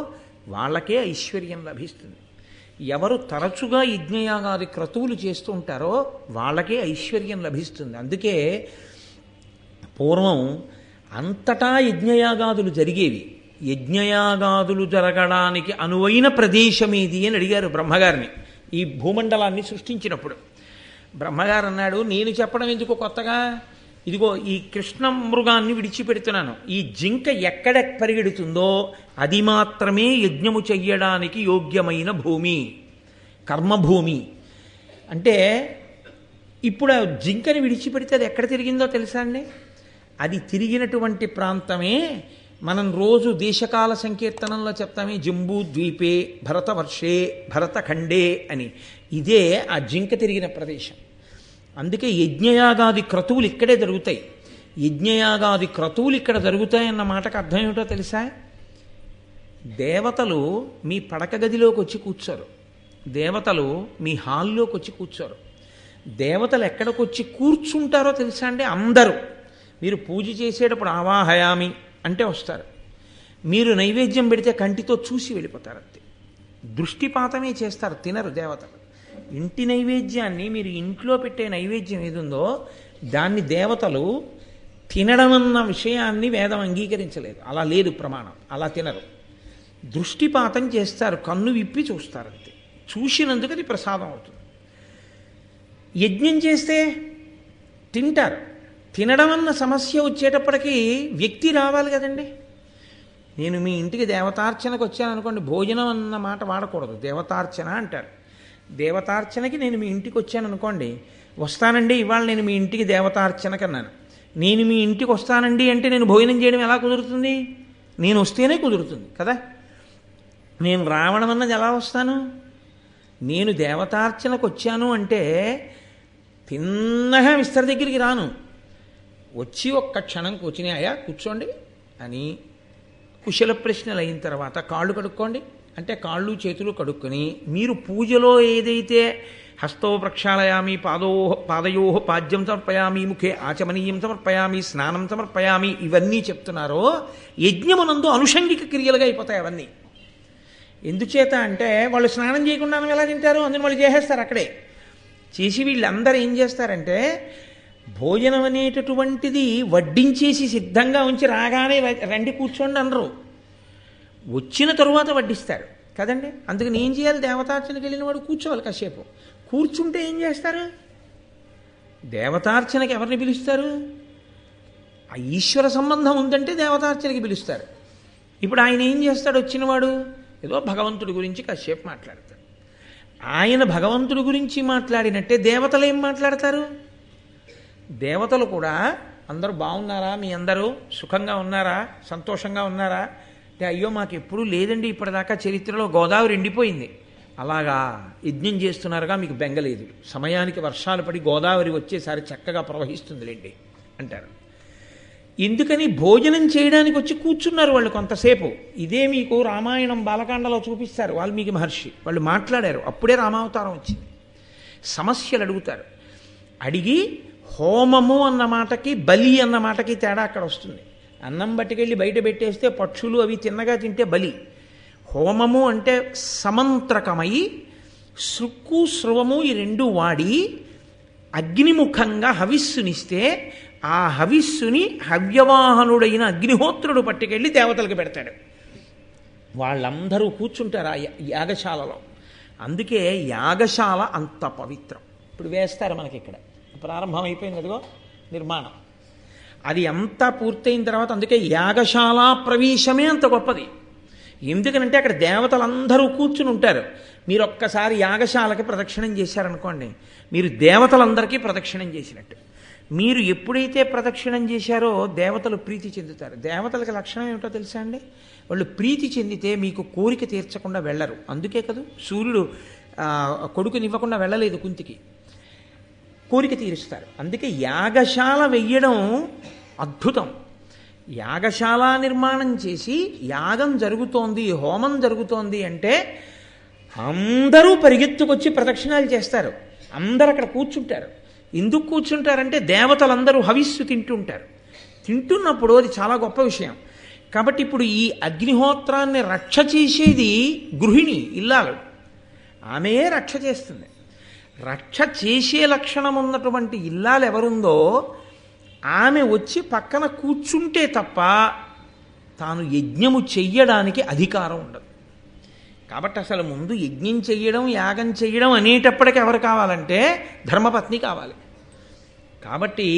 వాళ్ళకే ఐశ్వర్యం లభిస్తుంది. ఎవరు తరచుగా యజ్ఞయాగాది క్రతువులు చేస్తూ ఉంటారో వాళ్ళకే ఐశ్వర్యం లభిస్తుంది. అందుకే పూర్వం అంతటా యజ్ఞయాగాదులు జరిగేవి. యజ్ఞయాగాదులు జరగడానికి అనువైన ప్రదేశమేది అని అడిగారు బ్రహ్మగారిని ఈ భూమండలాన్ని సృష్టించినప్పుడు. బ్రహ్మగారు అన్నాడు, నేను చెప్పడం ఎందుకు కొత్తగా, ఇదిగో ఈ కృష్ణ మృగాన్ని విడిచిపెడుతున్నాను. ఈ జింక ఎక్కడ పరిగెడుతుందో అది మాత్రమే యజ్ఞము చెయ్యడానికి యోగ్యమైన భూమి, కర్మభూమి. అంటే ఇప్పుడు ఆ జింకని విడిచిపెడితే అది ఎక్కడ తిరిగిందో తెలుసా అండి? అది తిరిగినటువంటి ప్రాంతమే మనం రోజు దేశకాల సంకీర్తనంలో చెప్తామే, జంబూ ద్వీపే భరతవర్షే భరతఖండే అని. ఇదే ఆ జింక తిరిగిన ప్రదేశం. అందుకే యజ్ఞయాగాది క్రతువులు ఇక్కడే జరుగుతాయి. యజ్ఞయాగాది క్రతువులు ఇక్కడ జరుగుతాయన్న మాటకు అర్థం ఏమిటో తెలుసా? దేవతలు మీ పడక గదిలోకి వచ్చి కూర్చోరు, దేవతలు మీ హాల్లోకి వచ్చి కూర్చోరు. దేవతలు ఎక్కడికి వచ్చి కూర్చుంటారో తెలుసా అండి? అందరూ మీరు పూజ చేసేటప్పుడు ఆవాహయామి అంటే వస్తారు. మీరు నైవేద్యం పెడితే కంటితో చూసి వెళ్ళిపోతారు. అంతే, దృష్టిపాతమే చేస్తారు, తినరు దేవతలు. ఇంటి నైవేద్యాన్ని, మీరు ఇంట్లో పెట్టే నైవేద్యం ఏదుందో దాన్ని దేవతలు తినడం అన్న విషయాన్ని వేదం అంగీకరించలేదు. అలా లేదు ప్రమాణం, అలా తినరు. దృష్టిపాతం చేస్తారు, కన్ను విప్పి చూస్తారు. అంతే, చూసినందుకు అది ప్రసాదం అవుతుంది. యజ్ఞం చేస్తే తింటారు. తినడం అన్న సమస్య వచ్చేటప్పటికీ వ్యక్తి రావాలి కదండి. నేను మీ ఇంటికి దేవతార్చనకు వచ్చాను అనుకోండి, భోజనం అన్న మాట వాడకూడదు, దేవతార్చన అంటారు. దేవతార్చనకి నేను మీ ఇంటికి వచ్చాను అనుకోండి, వస్తానండి ఇవాళ నేను మీ ఇంటికి దేవతార్చనకు అన్నాను. నేను మీ ఇంటికి వస్తానండి అంటే నేను భోజనం చేయడం ఎలా కుదురుతుంది? నేను వస్తేనే కుదురుతుంది కదా. నేను రావడం అన్నది ఎలా వస్తాను? నేను దేవతార్చనకు వచ్చాను అంటే తిన్నగా విస్తర దగ్గరికి రాను. వచ్చి ఒక్క క్షణం కూర్చుని అయ్యా కూర్చోండి అని కుశల ప్రశ్నలు అయిన తర్వాత కాళ్ళు కడుక్కోండి అంటే కాళ్ళు చేతులు కడుక్కొని, మీరు పూజలో ఏదైతే హస్తో ప్రక్షాళయామి, పాదయో పాద్యం సమర్పయామి, ముఖే ఆచమనీయం సమర్పయామి, స్నానం సమర్పయామి, ఇవన్నీ చెప్తున్నారో యజ్ఞమునందు అనుషంగిక క్రియలుగా అయిపోతాయి అవన్నీ. ఎందుచేత అంటే వాళ్ళు స్నానం చేయకుండా ఎలా తింటారు? అందుని వాళ్ళు చేసేస్తారు అక్కడే. చేసి వీళ్ళందరూ ఏం చేస్తారంటే భోజనం అనేటటువంటిది వడ్డించేసి సిద్ధంగా ఉంచి రాగానే రండి కూర్చోండి అనరు, వచ్చిన తరువాత వడ్డిస్తారు కదండి. అందుకని ఏం చేయాలి? దేవతార్చనకి వెళ్ళిన వాడు కూర్చోవాలి కాసేపు. కూర్చుంటే ఏం చేస్తారు? దేవతార్చనకి ఎవరిని పిలుస్తారు? ఆ ఈశ్వర సంబంధం ఉందంటే దేవతార్చనకి పిలుస్తారు. ఇప్పుడు ఆయన ఏం చేస్తాడు? వచ్చినవాడు ఏదో భగవంతుడి గురించి కాసేపు మాట్లాడతాడు. ఆయన భగవంతుడి గురించి మాట్లాడినట్టే దేవతలు ఏం మాట్లాడతారు? దేవతలు కూడా అందరూ బాగున్నారా, మీ అందరూ సుఖంగా ఉన్నారా, సంతోషంగా ఉన్నారా అంటే, అయ్యో మాకు ఎప్పుడూ లేదండి, ఇప్పటిదాకా చరిత్రలో గోదావరి ఎండిపోయింది. అలాగా యజ్ఞం చేస్తున్నారుగా, మీకు బెంగలేదు, సమయానికి వర్షాలు పడి గోదావరి వచ్చేసారి చక్కగా ప్రవహిస్తుందిలేండి అంటారు. ఎందుకని? భోజనం చేయడానికి వచ్చి కూర్చున్నారు వాళ్ళు కొంతసేపు. ఇదే మీకు రామాయణం బాలకాండలో చూపిస్తారు. వాల్మీకి మహర్షి వాళ్ళు మాట్లాడారు, అప్పుడే రామావతారం వచ్చింది. సమస్యలు అడుగుతారు. అడిగి హోమము అన్న మాటకి బలి అన్న మాటకి తేడా అక్కడ వస్తుంది. అన్నం పట్టుకెళ్ళి బయట పెట్టేస్తే పక్షులు అవి తిన్నగా తింటే బలి. హోమము అంటే సమంత్రకమై శృక్కు స్రవము ఈ రెండు వాడి అగ్నిముఖంగా హవిస్సునిస్తే ఆ హవిస్సుని హవ్యవాహనుడైన అగ్నిహోత్రుడు పట్టుకెళ్ళి దేవతలకు పెడతాడు. వాళ్ళందరూ కూర్చుంటారు ఆ యాగశాలలో. అందుకే యాగశాల అంత పవిత్రం. ఇప్పుడు వేస్తారు మనకి ఇక్కడ ప్రారంభమైపోయింది అదిగో నిర్మాణం. అది అంతా పూర్తయిన తర్వాత అందుకే యాగశాల ప్రవేశమే అంత గొప్పది. ఎందుకనంటే అక్కడ దేవతలందరూ కూర్చుని ఉంటారు. మీరు ఒక్కసారి యాగశాలకి ప్రదక్షిణం చేశారనుకోండి, మీరు దేవతలందరికీ ప్రదక్షిణం చేసినట్టు. మీరు ఎప్పుడైతే ప్రదక్షిణం చేశారో దేవతలు ప్రీతి చెందుతారు. దేవతలకి లక్షణం ఏమిటో తెలుసా అండి? వాళ్ళు ప్రీతి చెందితే మీకు కోరిక తీర్చకుండా వెళ్ళరు. అందుకే కదా సూర్యుడు కొడుకునివ్వకుండా వెళ్ళలేదు కుంతికి, కోరిక తీరుస్తారు. అందుకే యాగశాల వెయ్యడం అద్భుతం. యాగశాల నిర్మాణం చేసి యాగం జరుగుతోంది, హోమం జరుగుతోంది అంటే అందరూ పరిగెత్తుకొచ్చి ప్రదక్షిణాలు చేస్తారు. అందరు అక్కడ కూర్చుంటారు. ఎందుకు కూర్చుంటారంటే దేవతలందరూ హవిస్సు తింటుంటారు. తింటున్నప్పుడు అది చాలా గొప్ప విషయం. కాబట్టి ఇప్పుడు ఈ అగ్నిహోత్రాన్ని రక్ష చేసేది గృహిణి, ఇల్లాలు. ఆమె రక్ష చేస్తుంది. రక్ష చేసే లక్షణం ఉన్నటువంటి ఇల్లాలు ఎవరుందో ఆమె వచ్చి పక్కన కూర్చుంటే తప్ప తాను యజ్ఞము చెయ్యడానికి అధికారం ఉండదు. కాబట్టి అసలు ముందు యజ్ఞం చెయ్యడం, యాగం చెయ్యడం అనేటప్పటికి ఎవరు కావాలంటే ధర్మపత్ని కావాలి. కాబట్టి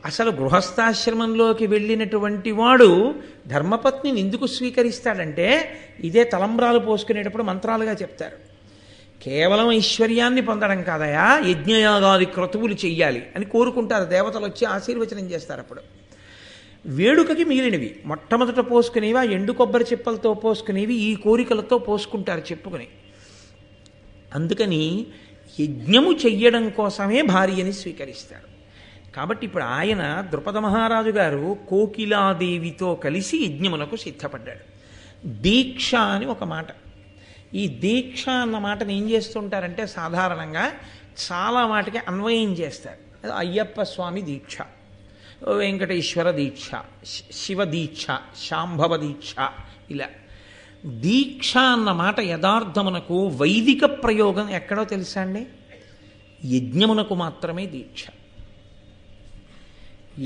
అసలు గృహస్థాశ్రమంలోకి వెళ్ళినటువంటి వాడు ధర్మపత్నిని ఎందుకు స్వీకరిస్తాడంటే ఇదే తలంబ్రాలు పోసుకునేటప్పుడు మంత్రాలుగా చెప్తారు. కేవలం ఐశ్వర్యాన్ని పొందడం కాదయా, యజ్ఞయాగాది క్రతువులు చెయ్యాలి అని కోరుకుంటారు. దేవతలు వచ్చి ఆశీర్వచనం చేస్తారు. అప్పుడు వేడుకకి మిగిలినవి మొట్టమొదట పోసుకునేవి ఆ ఎండు కొబ్బరి చిప్పలతో పోసుకునేవి ఈ కోరికలతో పోసుకుంటారు చెప్పుకుని. అందుకని యజ్ఞము చెయ్యడం కోసమే భార్యని స్వీకరిస్తారు. కాబట్టి ఇప్పుడు ఆయన ద్రుపద మహారాజు గారు కోకిలాదేవితో కలిసి యజ్ఞమునకు సిద్ధపడ్డాడు. దీక్ష అని ఒక మాట. ఈ దీక్ష అన్న మాటను ఏం చేస్తుంటారంటే సాధారణంగా చాలా వాటికి అన్వయం చేస్తారు. అయ్యప్ప స్వామి దీక్ష, వెంకటేశ్వర దీక్ష, శివ దీక్ష, శాంభవ దీక్ష, ఇలా. దీక్ష అన్న మాట యథార్థమునకు వైదిక ప్రయోగం ఎక్కడో తెలుసా అండి? యజ్ఞమునకు మాత్రమే దీక్ష.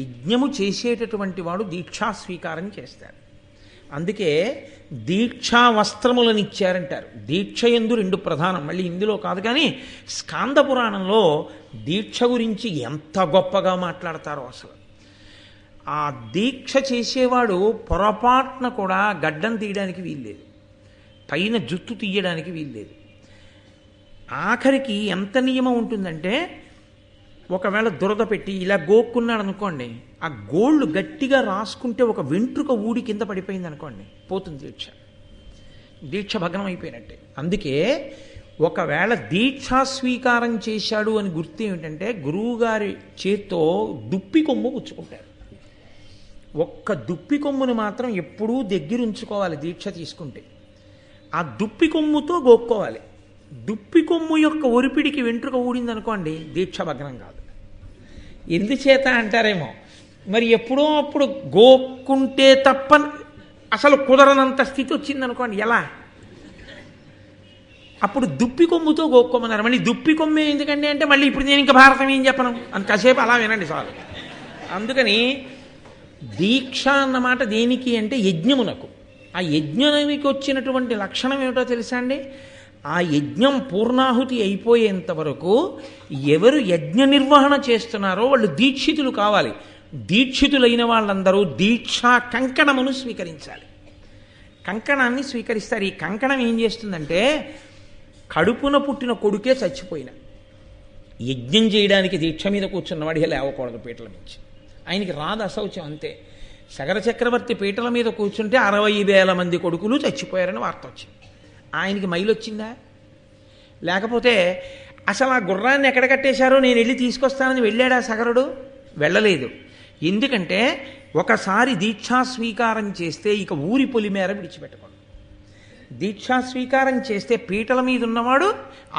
యజ్ఞము చేసేటటువంటి వాడు దీక్షా స్వీకారం చేస్తాడు. అందుకే దీక్షా వస్త్రములను ఇచ్చారంటారు. దీక్ష యందు రెండు ప్రధానం, మళ్ళీ ఇందులో కాదు కానీ స్కాంద పురాణంలో దీక్ష గురించి ఎంత గొప్పగా మాట్లాడతారో అసలు. ఆ దీక్ష చేసేవాడు పొరపాటున కూడా గడ్డం తీయడానికి వీల్లేదు, పైన జుత్తు తీయడానికి వీల్లేదు. ఆఖరికి ఎంత నియమం ఉంటుందంటే ఒకవేళ దురద పెట్టి ఇలా గోక్కున్నాడు అనుకోండి, ఆ గోళ్ళు గట్టిగా రాసుకుంటే ఒక వెంట్రుక ఊడి కింద పడిపోయింది అనుకోండి, పోతుంది దీక్ష, దీక్ష భగ్నం అయిపోయినట్టే. అందుకే ఒకవేళ దీక్షా స్వీకారం చేశాడు అని గుర్తు ఏమిటంటే గురువుగారి చేత్తో దుప్పి కొమ్ము పుచ్చుకుంటారు. ఒక్క దుప్పి కొమ్మును మాత్రం ఎప్పుడూ దగ్గరుంచుకోవాలి దీక్ష తీసుకుంటే. ఆ దుప్పి కొమ్ముతో గోక్కోవాలి. దుప్పి కొమ్ము యొక్క ఒరిపిడికి వెంట్రుక ఊడిందనుకోండి, దీక్ష భగ్నం కాదు. ఎందుచేత అంటారేమో, మరి ఎప్పుడో అప్పుడు గోక్కుంటే తప్ప అసలు కుదరనంత స్థితి వచ్చిందనుకోండి, ఎలా? అప్పుడు దుప్పి కొమ్ముతో గోక్కోమన్నారు. మళ్ళీ దుప్పి కొమ్మే ఎందుకండి అంటే మళ్ళీ ఇప్పుడు నేను ఇంకా భారతం ఏం చెప్పను అని కాసేపు అలా వినండి చాలు. అందుకని దీక్ష అన్నమాట దేనికి అంటే యజ్ఞమునకు. ఆ యజ్ఞానికి వచ్చినటువంటి లక్షణం ఏమిటో తెలుసా అండి? ఆ యజ్ఞం పూర్ణాహుతి అయిపోయేంత వరకు ఎవరు యజ్ఞ నిర్వహణ చేస్తున్నారో వాళ్ళు దీక్షితులు కావాలి. దీక్షితులైన వాళ్ళందరూ దీక్షా కంకణమును స్వీకరించాలి. కంకణాన్ని స్వీకరిస్తారు. ఈ కంకణం ఏం చేస్తుందంటే కడుపున పుట్టిన కొడుకే చచ్చిపోయిన యజ్ఞం చేయడానికి దీక్ష మీద కూర్చున్నవాడికి లేవకూడదు పీటల నుంచి. ఆయనకి రాదు అశౌచం, అంతే. సగర చక్రవర్తి పీటల మీద కూర్చుంటే 60,000 మంది కొడుకులు చచ్చిపోయారని వార్త వచ్చింది. ఆయనకి మైలు వచ్చిందా? లేకపోతే అసలు ఆ గుర్రాన్ని ఎక్కడ కట్టేశారో నేను వెళ్ళి తీసుకొస్తానని వెళ్ళాడా సగరుడు? వెళ్ళలేదు. ఎందుకంటే ఒకసారి దీక్షా స్వీకారం చేస్తే ఇక ఊరి పొలిమేర విడిచిపెట్టకూడదు. దీక్షా స్వీకారం చేస్తే పీటల మీద ఉన్నవాడు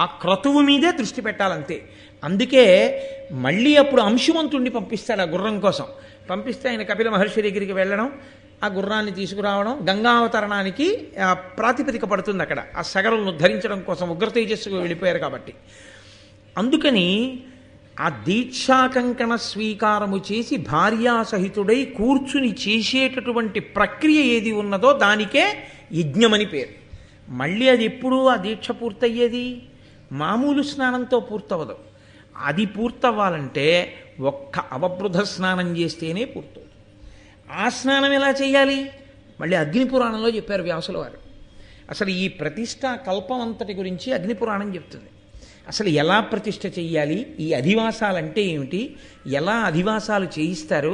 ఆ క్రతువు మీదే దృష్టి పెట్టాలంతే. అందుకే మళ్ళీ అప్పుడు అంశుమంతుణ్ణి పంపిస్తాడు ఆ గుర్రం కోసం. పంపిస్తే ఆయన కపిల మహర్షి దగ్గరికి వెళ్ళడం, ఆ గుర్రాన్ని తీసుకురావడం, గంగావతరణానికి ప్రాతిపదిక పడుతుంది అక్కడ. ఆ సగరులను ఉద్ధరించడం కోసం ఉగ్రతేజస్సుకు వెళ్ళిపోయారు కాబట్టి. అందుకని ఆ దీక్షాకంకణ స్వీకారము చేసి భార్యాసహితుడై కూర్చుని చేసేటటువంటి ప్రక్రియ ఏది ఉన్నదో దానికే యజ్ఞమని పేరు. మళ్ళీ అది ఎప్పుడు ఆ దీక్ష పూర్తయ్యేది? మామూలు స్నానంతో పూర్తవదు. అది పూర్తవ్వాలంటే ఒక్క అవబృధ స్నానం చేస్తేనే పూర్తవుతుంది. ఆ స్నానం ఎలా చేయాలి? మళ్ళీ అగ్నిపురాణంలో చెప్పారు వ్యాసుల వారు. అసలు ఈ ప్రతిష్ట కల్పం అంతటి గురించి అగ్నిపురాణం చెప్తుంది. అసలు ఎలా ప్రతిష్ఠ చెయ్యాలి, ఈ అధివాసాలు అంటే ఏమిటి, ఎలా అధివాసాలు చేయిస్తారు,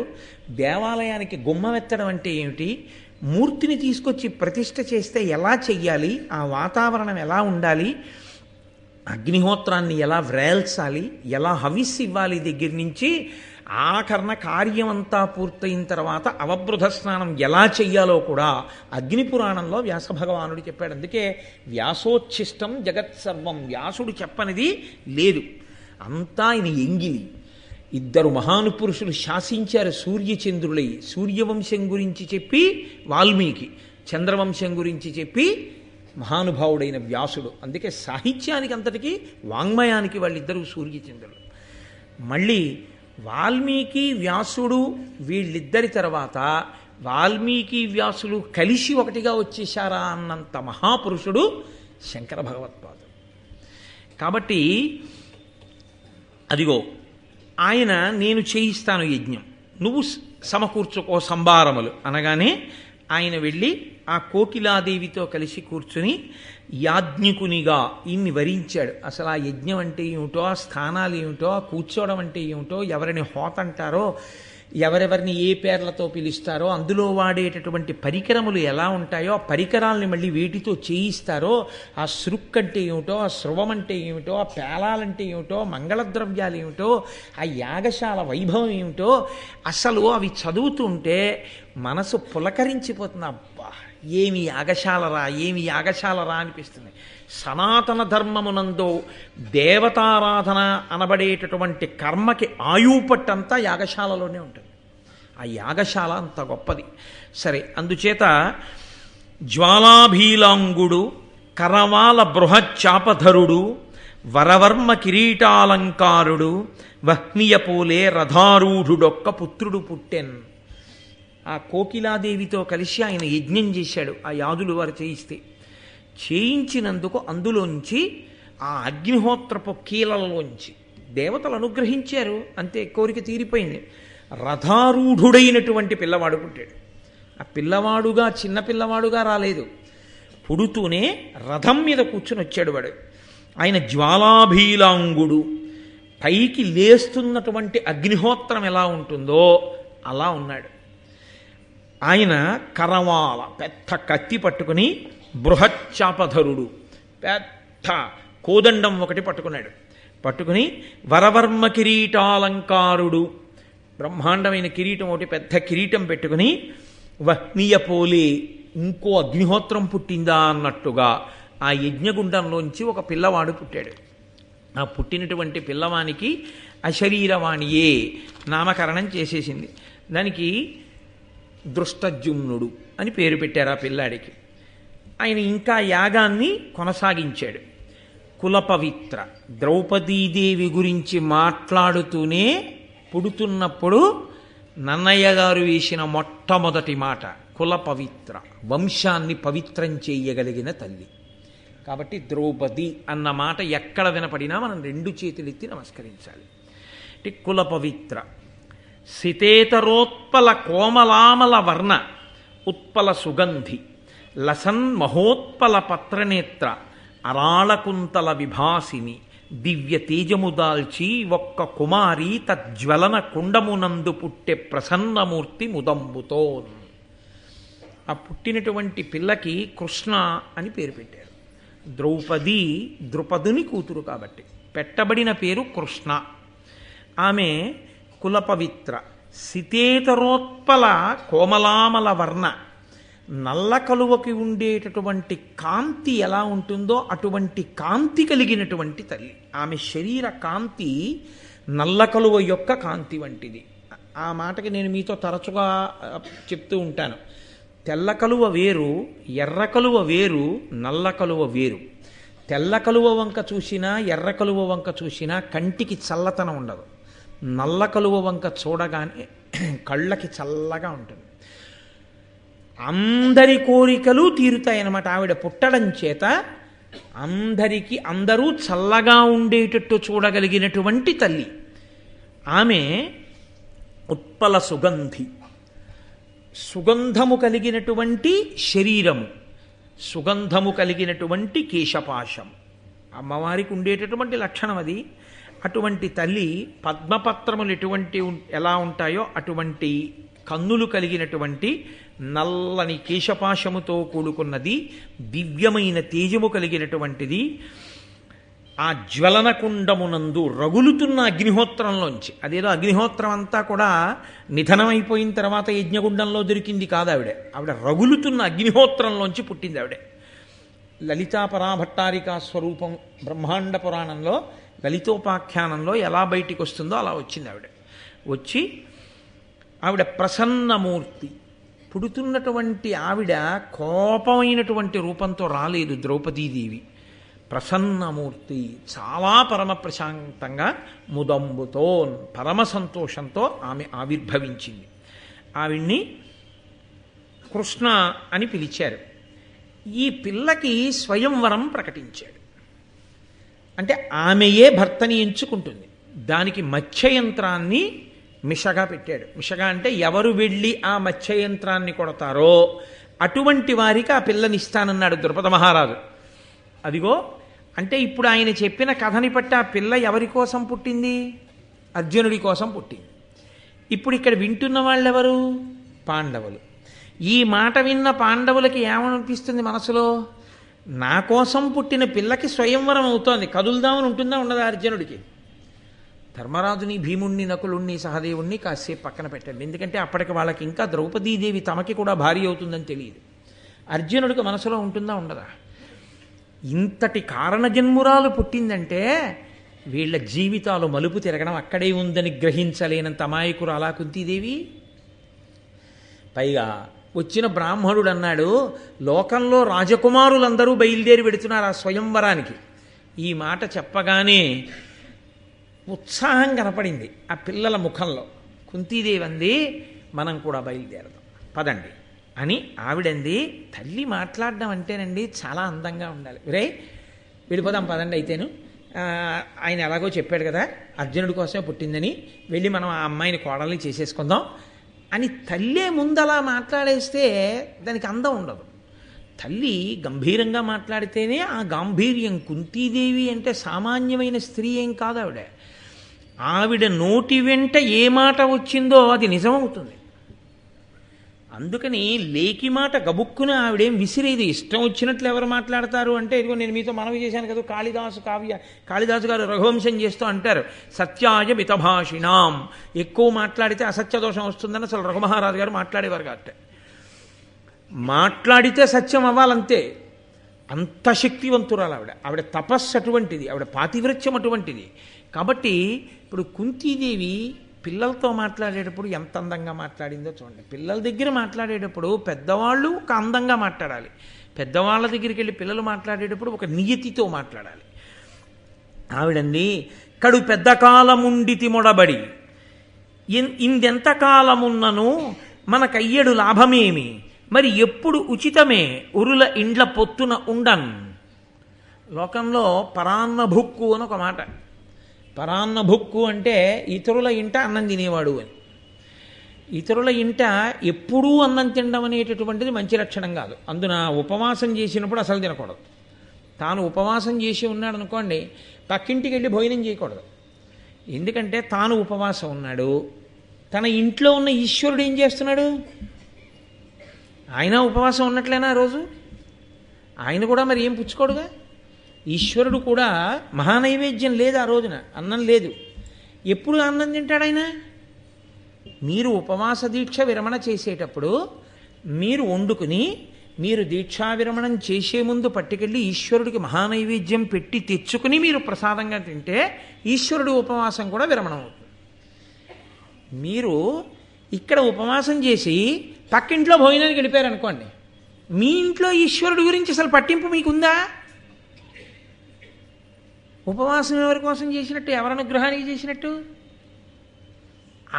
దేవాలయానికి గుమ్మమెత్తడం అంటే ఏమిటి, మూర్తిని తీసుకొచ్చి ప్రతిష్ఠ చేస్తే ఎలా చెయ్యాలి, ఆ వాతావరణం ఎలా ఉండాలి, అగ్నిహోత్రాన్ని ఎలా వ్రేల్చాలి, ఎలా హవిస్సు ఇవ్వాలి దగ్గర నుంచి ఆఖరణ కార్యమంతా పూర్తయిన తర్వాత అవబృధ స్నానం ఎలా చెయ్యాలో కూడా అగ్నిపురాణంలో వ్యాస భగవానుడు చెప్పాడు. అందుకే వ్యాసోచ్ఛిష్టం జగత్సర్వం, వ్యాసుడు చెప్పనిది లేదు, అంతా ఆయన ఎంగిలి. ఇద్దరు మహానుపురుషులు శాసించారు సూర్యచంద్రులై. సూర్యవంశం గురించి చెప్పి వాల్మీకి, చంద్రవంశం గురించి చెప్పి మహానుభావుడైన వ్యాసుడు. అందుకే సాహిత్యానికి అంతటికీ వాంగ్మయానికి వాళ్ళిద్దరూ సూర్యచంద్రులు. మళ్ళీ వాల్మీకి వ్యాసుడు వీళ్ళిద్దరి తర్వాత వాల్మీకి వ్యాసులు కలిసి ఒకటిగా వచ్చేశారా అన్నంత మహాపురుషుడు శంకర భగవత్పాదుడు. కాబట్టి అదిగో ఆయన నేను చేయిస్తాను యజ్ఞం, నువ్వు సమకూర్చుకో సంభారములు అనగానే ఆయన వెళ్ళి ఆ కోకిలాదేవితో కలిసి కూర్చుని యాజ్ఞికునిగా ఇన్ని వరించాడు. అసలు ఆ యజ్ఞం అంటే ఏమిటో, ఆ స్థానాలు ఏమిటో, ఆ కూర్చోవడం అంటే ఏమిటో, ఎవరిని హోత అంటారో, ఎవరెవరిని ఏ పేర్లతో పిలుస్తారో, అందులో వాడేటటువంటి పరికరములు ఎలా ఉంటాయో, ఆ పరికరాలని మళ్ళీ వేటితో చేయిస్తారో, ఆ శృక్ అంటే ఏమిటో, ఆ స్రవం అంటే ఏమిటో, ఆ పేలాలంటే ఏమిటో, మంగళద్రవ్యాలు ఏమిటో, ఆ యాగశాల వైభవం ఏమిటో, అసలు అవి చదువుతుంటే మనసు పులకరించిపోతుంది. అబ్బా ఏమి యాగశాలరా, ఏమి యాగశాలరా అనిపిస్తుంది. సనాతన ధర్మమునందు దేవతారాధన అనబడేటటువంటి కర్మకి ఆయుపట్టంతా యాగశాలలోనే ఉంటుంది. ఆ యాగశాల అంత గొప్పది. సరే, అందుచేత జ్వాలాభీలాంగుడు, కరవాల బృహచ్చాపధరుడు, వరవర్మ కిరీటాలంకారుడు, వహ్నియపోలే రథారూఢుడొక్క పుత్రుడు పుట్టెన్. ఆ కోకిలాదేవితో కలిసి ఆయన యజ్ఞం చేశాడు. ఆ యాదులు వారు చేయించినందుకు అందులోంచి ఆ అగ్నిహోత్రపు కీలలోంచి దేవతలు అనుగ్రహించారు, అంతే, కోరిక తీరిపోయింది. రథారూఢుడైనటువంటి పిల్లవాడు పుట్టాడు. ఆ పిల్లవాడుగా చిన్నపిల్లవాడుగా రాలేదు, పుడుతూనే రథం మీద కూర్చుని వచ్చాడు వాడు. ఆయన జ్వాలాభీలాంగుడు, పైకి లేస్తున్నటువంటి అగ్నిహోత్రం ఎలా ఉంటుందో అలా ఉన్నాడు. ఆయన కరవాల పెద్ద కత్తి పట్టుకుని, బృహచ్చాపధరుడు పెద్ద కోదండం ఒకటి పట్టుకుని వరవర్మ కిరీటాలంకారుడు, బ్రహ్మాండమైన కిరీటం ఒకటి, పెద్ద కిరీటం పెట్టుకుని, వహ్నియపోలే ఇంకో అగ్నిహోత్రం పుట్టిందా అన్నట్టుగా ఆ యజ్ఞగుండంలోంచి ఒక పిల్లవాడు పుట్టాడు. ఆ పుట్టినటువంటి పిల్లవానికి అశరీరవాణియే నామకరణం చేసేసింది. దానికి దృష్టజుమ్నుడు అని పేరు పెట్టారు ఆ పిల్లాడికి. ఆయన ఇంకా యాగాన్ని కొనసాగించాడు. కులపవిత్ర ద్రౌపదీదేవి గురించి మాట్లాడుతూనే పుడుతున్నప్పుడు నన్నయ్య గారు వేసిన మొట్టమొదటి మాట కులపవిత్ర, వంశాన్ని పవిత్రం చేయగలిగిన తల్లి. కాబట్టి ద్రౌపది అన్న మాట ఎక్కడ వినపడినా మనం రెండు చేతులెత్తి నమస్కరించాలి. కులపవిత్ర సితేతరోత్పల కోమలామల వర్ణ ఉత్పల సుగంధి లసన్ మహోత్పల పత్రనేత్ర అరాళకుంతల విభాసిని దివ్య తేజము దాల్చి ఒక్క కుమారి తజ్వలన కుండమునందు పుట్టె ప్రసన్నమూర్తి ముదంబుతో. ఆ పుట్టినటువంటి పిల్లకి కృష్ణ అని పేరు పెట్టారు. ద్రౌపది ద్రుపదుని కూతురు కాబట్టి పెట్టబడిన పేరు కృష్ణ. ఆమె కులపవిత్ర, సితేతరోత్పల కోమలామల వర్ణ, నల్ల కలువకి ఉండేటటువంటి కాంతి ఎలా ఉంటుందో అటువంటి కాంతి కలిగినటువంటి తల్లి. ఆమె శరీర కాంతి నల్ల కలువ యొక్క కాంతి వంటిది. ఆ మాటకి నేను మీతో తరచుగా చెప్తూ ఉంటాను. తెల్ల కలువ వేరు, ఎర్ర కలువ వేరు, నల్ల కలువ వేరు. తెల్ల కలువ వంక చూసినా ఎర్ర కలువ వంక చూసినా కంటికి చల్లతనం ఉండదు. నల్ల కలువ వంక చూడగానే కళ్ళకి చల్లగా ఉంటుంది. అందరి కోరికలు తీరుతాయన్నమాట. ఆవిడ పుట్టడం చేత అందరూ చల్లగా ఉండేటట్టు చూడగలిగినటువంటి తల్లి. ఆమె ఉత్పల సుగంధి, సుగంధము కలిగినటువంటి శరీరము, సుగంధము కలిగినటువంటి కేశపాశం. అమ్మవారికి ఉండేటటువంటి లక్షణం అది. అటువంటి తల్లి పద్మపత్రములు ఎలా ఉంటాయో అటువంటి కన్నులు కలిగినటువంటి నల్లని కేశపాశముతో కూడుకున్నది, దివ్యమైన తేజము కలిగినటువంటిది. ఆ జ్వలనకుండమునందు రగులుతున్న అగ్నిహోత్రంలోంచి, అదేదో అగ్నిహోత్రం అంతా కూడా నిధనమైపోయిన తర్వాత యజ్ఞగుండంలో దొరికింది కాదు ఆవిడ రగులుతున్న అగ్నిహోత్రంలోంచి పుట్టింది ఆవిడ. లలితా పరాభట్టారికా స్వరూపం బ్రహ్మాండ పురాణంలో లలితోపాఖ్యానంలో ఎలా బయటికి వస్తుందో అలా వచ్చింది ఆవిడ. వచ్చి ఆవిడ ప్రసన్నమూర్తి. పుడుతున్నటువంటి ఆవిడ కోపమైనటువంటి రూపంతో రాలేదు ద్రౌపదీదేవి. ప్రసన్నమూర్తి, చాలా పరమ ప్రశాంతంగా ముదంబుతో పరమ సంతోషంతో ఆమె ఆవిర్భవించింది. ఆవిడ్ని కృష్ణ అని పిలిచారు. ఈ పిల్లకి స్వయంవరం ప్రకటించాడు. అంటే ఆమెయే భర్తని ఎంచుకుంటుంది. దానికి మత్స్యయంత్రాన్ని మిషగా పెట్టాడు. మిషగా అంటే ఎవరు వెళ్ళి ఆ మత్స్యయంత్రాన్ని కొడతారో అటువంటి వారికి ఆ పిల్లనిస్తానన్నాడు ద్రుపద మహారాజు. అదిగో అంటే ఇప్పుడు ఆయన చెప్పిన కథని బట్టి ఆ పిల్ల ఎవరి కోసం పుట్టింది? అర్జునుడి కోసం పుట్టింది. ఇప్పుడు ఇక్కడ వింటున్న వాళ్ళెవరు? పాండవులు. ఈ మాట విన్న పాండవులకి ఏమనిపిస్తుంది మనసులో? నా కోసం పుట్టిన పిల్లకి స్వయంవరం అవుతోంది, కదులుదామని ఉంటుందా ఉండదా అర్జునుడికి? ధర్మరాజుని, భీముణ్ణి, నకులుణ్ణి, సహదేవుణ్ణి కాసేపు పక్కన పెట్టండి. ఎందుకంటే అప్పటికి వాళ్ళకి ఇంకా ద్రౌపదీదేవి తమకి కూడా భార్య అవుతుందని తెలియదు. అర్జునుడికి మనసులో ఉంటుందా ఉండదా? ఇంతటి కారణజన్మురాలు పుట్టిందంటే వీళ్ళ జీవితాలు మలుపు తిరగడం అక్కడే ఉందని గ్రహించలేనంత అమాయకురు అలా కుంతీదేవి. పైగా వచ్చిన బ్రాహ్మణుడు అన్నాడు, లోకంలో రాజకుమారులందరూ బయలుదేరి పెడుతున్నారు ఆ స్వయంవరానికి. ఈ మాట చెప్పగానే ఉత్సాహం కనపడింది ఆ పిల్లల ముఖంలో. కుంతీదేవి అంది, మనం కూడా బయలుదేరదాం పదండి అని. ఆవిడంది, తల్లి మాట్లాడడం అంటేనండి చాలా అందంగా ఉండాలి. రే వెళ్ళిపోదాం పదండి అయితేను, ఆయన ఎలాగో చెప్పాడు కదా అర్జునుడి కోసమే పుట్టిందని, వెళ్ళి మనం ఆ అమ్మాయిని కోడల్ని చేసేసుకుందాం అని తల్లే ముందలా మాట్లాడేస్తే దానికి అందం ఉండదు. తల్లి గంభీరంగా మాట్లాడితేనే ఆ గాంభీర్యం. కుంతీదేవి అంటే సామాన్యమైన స్త్రీ ఏం కాదు ఆవిడ. ఆవిడ నోటి వెంట ఏ మాట వచ్చిందో అది నిజమవుతుంది. అందుకని లేకి మాట గబుక్కున ఆవిడేం విసిరేది. ఇష్టం వచ్చినట్లు ఎవరు మాట్లాడతారు అంటే, ఇదిగో నేను మీతో మనవి చేశాను కదా, కాళిదాసు గారు రఘువంశం చేస్తూ అంటారు, సత్యాయ మితభాషిణాం. ఎక్కువ మాట్లాడితే అసత్య దోషం వస్తుందని అసలు రఘుమహారాజు గారు మాట్లాడేవారు కాబట్టి, మాట్లాడితే సత్యం అవ్వాలంతే. అంత శక్తివంతురాలు ఆవిడ. ఆవిడ తపస్సు అటువంటిది, ఆవిడ పాతివ్రత్యం అటువంటిది. కాబట్టి ఇప్పుడు కుంతీదేవి పిల్లలతో మాట్లాడేటప్పుడు ఎంత అందంగా మాట్లాడిందో చూడండి. పిల్లల దగ్గర మాట్లాడేటప్పుడు పెద్దవాళ్ళు ఒక అందంగా మాట్లాడాలి, పెద్దవాళ్ళ దగ్గరికి వెళ్ళి పిల్లలు మాట్లాడేటప్పుడు ఒక నియతితో మాట్లాడాలి. ఆవిడండి, కడు పెద్ద కాలముండితి మొడబడి ఇందెంత కాలమున్నను మనకయ్యడు లాభమేమి, మరి ఎప్పుడు ఉచితమే ఉరుల ఇండ్ల పొత్తున ఉండన్. లోకంలో పరాన్నభుక్కు అని ఒక మాట. పరాన్నభుక్కు అంటే ఇతరుల ఇంట అన్నం తినేవాడు అని. ఇతరుల ఇంట ఎప్పుడూ అన్నం తినడం అనేటటువంటిది మంచి లక్షణం కాదు. అందున ఉపవాసం చేసినప్పుడు అసలు తినకూడదు. తాను ఉపవాసం చేసి ఉన్నాడు అనుకోండి, పక్కింటికి వెళ్ళి భోజనం చేయకూడదు. ఎందుకంటే తాను ఉపవాసం ఉన్నాడు, తన ఇంట్లో ఉన్న ఈశ్వరుడు ఏం చేస్తున్నాడు? ఆయన ఉపవాసం ఉన్నట్లేనా రోజు? ఆయన కూడా మరి ఏం పుచ్చుకోడుగా. ఈశ్వరుడు కూడా మహానైవేద్యం లేదు ఆ రోజున, అన్నం లేదు. ఎప్పుడు అన్నం తింటాడు ఆయన? మీరు ఉపవాస దీక్ష విరమణ చేసేటప్పుడు మీరు వండుకుని మీరు దీక్షా విరమణం చేసే ముందు పట్టుకెళ్ళి ఈశ్వరుడికి మహానైవేద్యం పెట్టి తెచ్చుకుని మీరు ప్రసాదంగా తింటే ఈశ్వరుడి ఉపవాసం కూడా విరమణం అవుతుంది. మీరు ఇక్కడ ఉపవాసం చేసి పక్కింట్లో భోజనానికి వెళ్ళిపోయారు అనుకోండి, మీ ఇంట్లో ఈశ్వరుడి గురించి అసలు పట్టింపు మీకుందా? ఉపవాసం ఎవరి కోసం చేసినట్టు? ఎవరి అనుగ్రహానికి చేసినట్టు?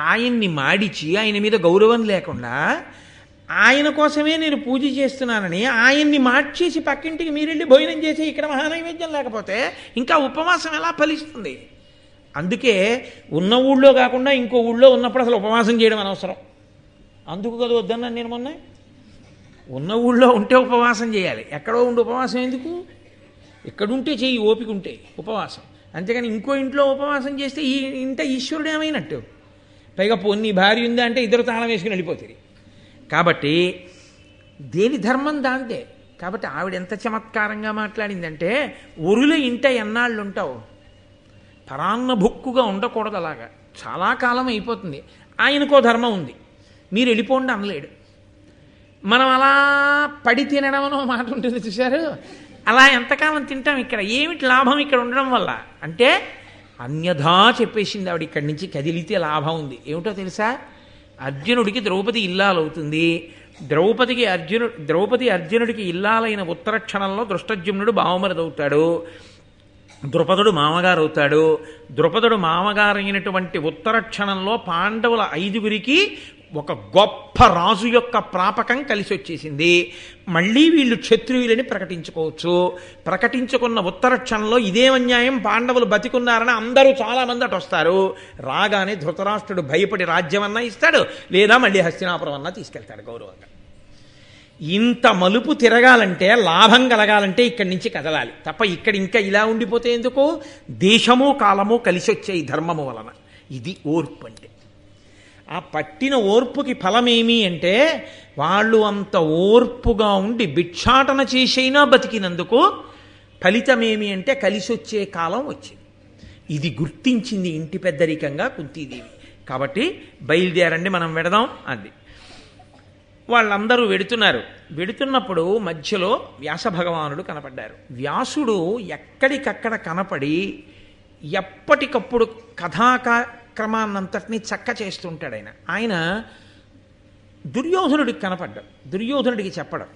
ఆయన్ని మాడిచి ఆయన మీద గౌరవం లేకుండా ఆయన కోసమే నేను పూజ చేస్తున్నానని ఆయన్ని మార్చేసి పక్కింటికి మీరెళ్ళి భోజనం చేసి ఇక్కడ మహానైవేద్యం లేకపోతే ఇంకా ఉపవాసం ఎలా ఫలిస్తుంది? అందుకే ఉన్న ఊళ్ళో కాకుండా ఇంకో ఊళ్ళో ఉన్నప్పుడు అసలు ఉపవాసం చేయడం అనవసరం. అందుకు కదా వద్దన్నాను నేను మొన్న. ఉన్న ఊళ్ళో ఉంటే ఉపవాసం చేయాలి, ఎక్కడో ఉండి ఉపవాసం ఎందుకు? ఎక్కడుంటే చెయ్యి, ఓపిక ఉంటే ఉపవాసం. అంతేగాని ఇంకో ఇంట్లో ఉపవాసం చేస్తే ఈ ఇంట ఈశ్వరుడు ఏమైనట్టు? పైగా పొన్ని భార్య ఉందా అంటే ఇద్దరు తాళం వేసుకుని వెళ్ళిపోతుంది. కాబట్టి దేని ధర్మం దాంతే. కాబట్టి ఆవిడ ఎంత చమత్కారంగా మాట్లాడిందంటే, ఒరుల ఇంట ఎన్నాళ్ళు ఉంటావు? పరాన్నభుక్కుగా ఉండకూడదు. అలాగా చాలా కాలం అయిపోతుంది. ఆయనకో ధర్మం ఉంది, మీరు వెళ్ళిపోండి అనలేడు. మనం అలా పడి తినడం అనో మాట ఉంటుంది చూశారు, అలా ఎంతకాలం తింటాం? ఇక్కడ ఏమిటి లాభం ఇక్కడ ఉండడం వల్ల అంటే అన్యథా చెప్పేసింది ఆవిడ. ఇక్కడి నుంచి కదిలితే లాభం ఉంది. ఏమిటో తెలుసా? అర్జునుడికి ద్రౌపది ఇల్లాలవుతుంది, ద్రౌపది అర్జునుడికి ఇల్లాలైన ఉత్తర క్షణంలో దృష్టజ్యుమ్నుడు బావమరిదవుతాడు, ద్రుపదుడు మామగారు అవుతాడు. ద్రుపదుడు మామగారైనటువంటి ఉత్తర క్షణంలో పాండవుల 5గురికి ఒక గొప్ప రాజు యొక్క ప్రాపకం కలిసి వచ్చేసింది. మళ్ళీ వీళ్ళు క్షత్రియులని ప్రకటించుకోవచ్చు. ప్రకటించుకున్న ఉత్తర క్షణంలో ఇదేం అన్యాయం, పాండవులు బతికున్నారని అందరూ చాలామంది అటు వస్తారు. రాగానే ధృతరాష్ట్రుడు భయపడి రాజ్యమన్నా ఇస్తాడు, లేదా మళ్ళీ హస్తినాపురం అన్నా తీసుకెళ్తాడు గౌరవంగా. ఇంత మలుపు తిరగాలంటే, లాభం కలగాలంటే ఇక్కడి నుంచి కదలాలి తప్ప ఇక్కడ ఇంకా ఇలా ఉండిపోతే ఎందుకు? దేశము కాలము కలిసి వచ్చాయి ధర్మము వలన. ఇది ఓర్పు అంటే. ఆ పట్టిన ఓర్పుకి ఫలమేమి అంటే, వాళ్ళు అంత ఓర్పుగా ఉండి భిక్షాటన చేసైనా బతికినందుకు ఫలితమేమి అంటే కలిసి వచ్చే కాలం వచ్చింది. ఇది గుర్తించింది ఇంటి పెద్దరికంగా కుంతీదేవి. కాబట్టి బయలుదేరండి మనం వెడదాం అంది. వాళ్ళందరూ వెడుతున్నప్పుడు మధ్యలో వ్యాస భగవానుడు కనపడ్డారు. వ్యాసుడు ఎక్కడికక్కడ కనపడి ఎప్పటికప్పుడు కథాక్రమాన్నంతటినీ చక్క చేస్తుంటాడు. ఆయన దుర్యోధనుడికి కనపడ్డాడు. దుర్యోధనుడికి చెప్పడం,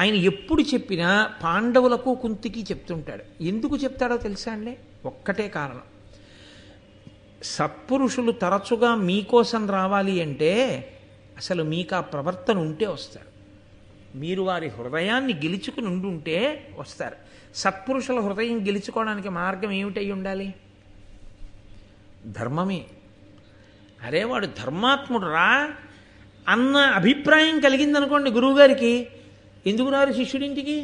ఆయన ఎప్పుడు చెప్పినా పాండవులకు కుంతికి చెప్తుంటాడు. ఎందుకు చెప్తాడో తెలుసా అండి? ఒక్కటే కారణం. సత్పురుషులు తరచుగా మీకోసం రావాలి అంటే అసలు మీకు ఆ ప్రవర్తన ఉంటే వస్తారు. మీరు వారి హృదయాన్ని గెలుచుకుని ఉండుంటే వస్తారు. సత్పురుషుల హృదయం గెలుచుకోవడానికి మార్గం ఏమిటై ఉండాలి? ధర్మమే. అరే వాడు ధర్మాత్ముడు రా అన్న అభిప్రాయం కలిగిందనుకోండి గురువుగారికి, ఎందుకు రారు శిష్యుడింటికి?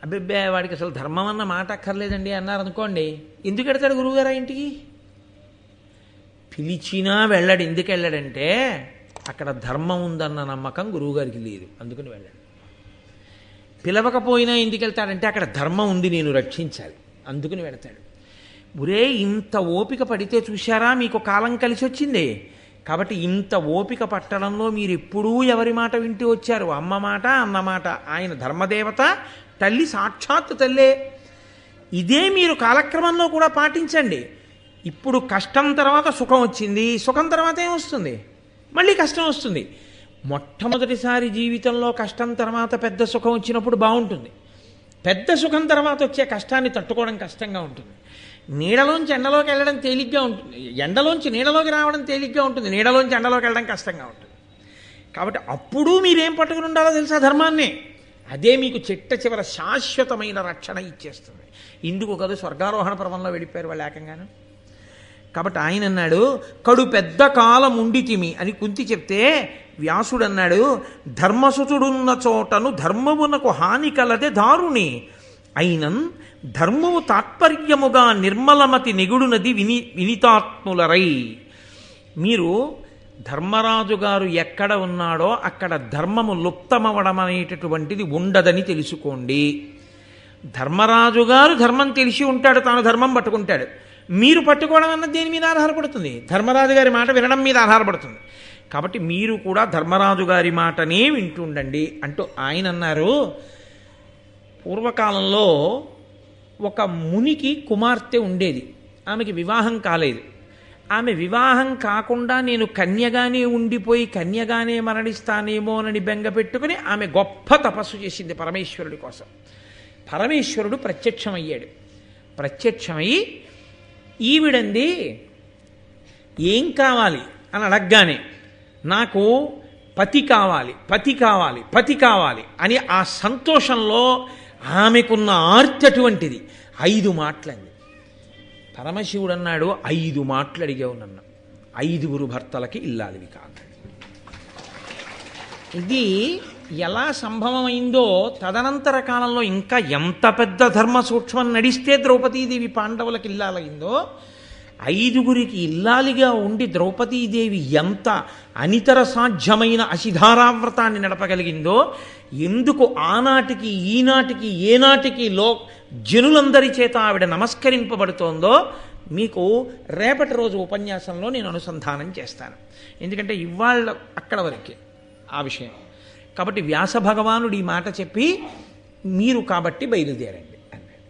అబ్బిబ్బే వాడికి అసలు ధర్మం అన్న మాట అక్కర్లేదండి అన్నారనుకోండి, ఎందుకు వెడతాడు గురువుగారు ఆ ఇంటికి? పిలిచినా వెళ్ళాడు. ఎందుకు వెళ్ళాడంటే అక్కడ ధర్మం ఉందన్న నమ్మకం గురువుగారికి లేదు, అందుకని వెళ్ళాడు. పిలవకపోయినా ఎందుకు వెళ్తాడంటే అక్కడ ధర్మం ఉంది, నేను రక్షించాలి, అందుకని వెళతాడు. ఒరే ఇంత ఓపిక పడితే చూశారా మీకు కాలం కలిసి వచ్చింది. కాబట్టి ఇంత ఓపిక పట్టడంలో మీరు ఎప్పుడూ ఎవరి మాట వింటూ వచ్చారు? అమ్మ మాట, అన్న మాట. ఆయన ధర్మదేవత, తల్లి సాక్షాత్తు తల్లే. ఇదే మీరు కాలక్రమంలో కూడా పాటించండి. ఇప్పుడు కష్టం తర్వాత సుఖం వచ్చింది, సుఖం తర్వాత ఏమొస్తుంది? మళ్ళీ కష్టం వస్తుంది. మొట్టమొదటిసారి జీవితంలో కష్టం తర్వాత పెద్ద సుఖం వచ్చినప్పుడు బాగుంటుంది. పెద్ద సుఖం తర్వాత వచ్చే కష్టాన్ని తట్టుకోవడం కష్టంగా ఉంటుంది. నీడలోంచి ఎండలోకి వెళ్ళడం తేలిగ్గా ఉంటుంది, ఎండలోంచి నీడలోకి రావడం తేలిగ్గా ఉంటుంది, నీడలోంచి ఎండలోకి వెళ్ళడం కష్టంగా ఉంటుంది. కాబట్టి అప్పుడు మీరేం పట్టుకుని ఉండాలో తెలుసా? ధర్మాన్ని. అదే మీకు చిట్ట చివర శాశ్వతమైన రక్షణ ఇచ్చేస్తుంది. ఇందుకు కదా స్వర్గారోహణ పర్వంలో వెళ్ళిపోయారు వాళ్ళు ఏకంగాను. కాబట్టి ఆయన అన్నాడు, కడు పెద్ద కాలం ఉండితిమి అని కుంతి చెప్తే వ్యాసుడు అన్నాడు, ధర్మసుతుడున్న చోటను ధర్మమునకు హాని కలదే దారుణి అయినన్ ధర్మము తాత్పర్యముగా నిర్మలమతి నెగుడునది వినితాత్ములరై. మీరు ధర్మరాజు గారు ఎక్కడ ఉన్నాడో అక్కడ ధర్మము లుప్తమవడం అనేటటువంటిది ఉండదని తెలుసుకోండి. ధర్మరాజు గారు ధర్మం తెలిసి ఉంటాడు, తాను ధర్మం పట్టుకుంటాడు. మీరు పట్టుకోవడం అన్నది దేని మీద ఆధారపడుతుంది? ధర్మరాజు గారి మాట వినడం మీద ఆధారపడుతుంది. కాబట్టి మీరు కూడా ధర్మరాజు గారి మాటనే వింటుండండి అంటూ ఆయన అన్నారు. పూర్వకాలంలో ఒక మునికి కుమార్తె ఉండేది. ఆమెకి వివాహం కాలేదు. ఆమె వివాహం కాకుండా నేను కన్యగానే ఉండిపోయి కన్యగానే మరణిస్తానేమోనని బెంగ పెట్టుకుని ఆమె గొప్ప తపస్సు చేసింది పరమేశ్వరుడి కోసం. పరమేశ్వరుడు ప్రత్యక్షమయ్యాడు. ప్రత్యక్షమయ్యి ఈవిడంది ఏం కావాలి అని అడగగానే నాకు పతి కావాలి, పతి కావాలి, పతి కావాలి అని ఆ సంతోషంలో ఆమెకున్న ఆర్తి అటువంటిది. 5 మాటలంది. పరమశివుడు అన్నాడు, 5 మాటలు అడిగావు నన్ను, 5గురు భర్తలకి ఇల్లాలివి కాదు. ఇది ఎలా సంభవమైందో తదనంతర కాలంలో ఇంకా ఎంత పెద్ద ధర్మ సూక్ష్మం నడిస్తే ద్రౌపదీదేవి పాండవులకి ఇల్లాలైందో, 5గురికి ఇల్లాలిగా ఉండి ద్రౌపదీదేవి ఎంత అనితర సాధ్యమైన అశిధారావ్రతాన్ని నడపగలిగిందో, ఎందుకు ఆనాటికి ఈనాటికి ఏనాటికి జనులందరి చేత ఆవిడ నమస్కరింపబడుతోందో మీకు రేపటి రోజు ఉపన్యాసంలో నేను అనుసంధానం చేస్తాను. ఎందుకంటే ఇవాళ అక్కడ వరకే ఆ విషయం. కాబట్టి వ్యాస భగవానుడు ఈ మాట చెప్పి మీరు కాబట్టి బయలుదేరండి అన్నాడు.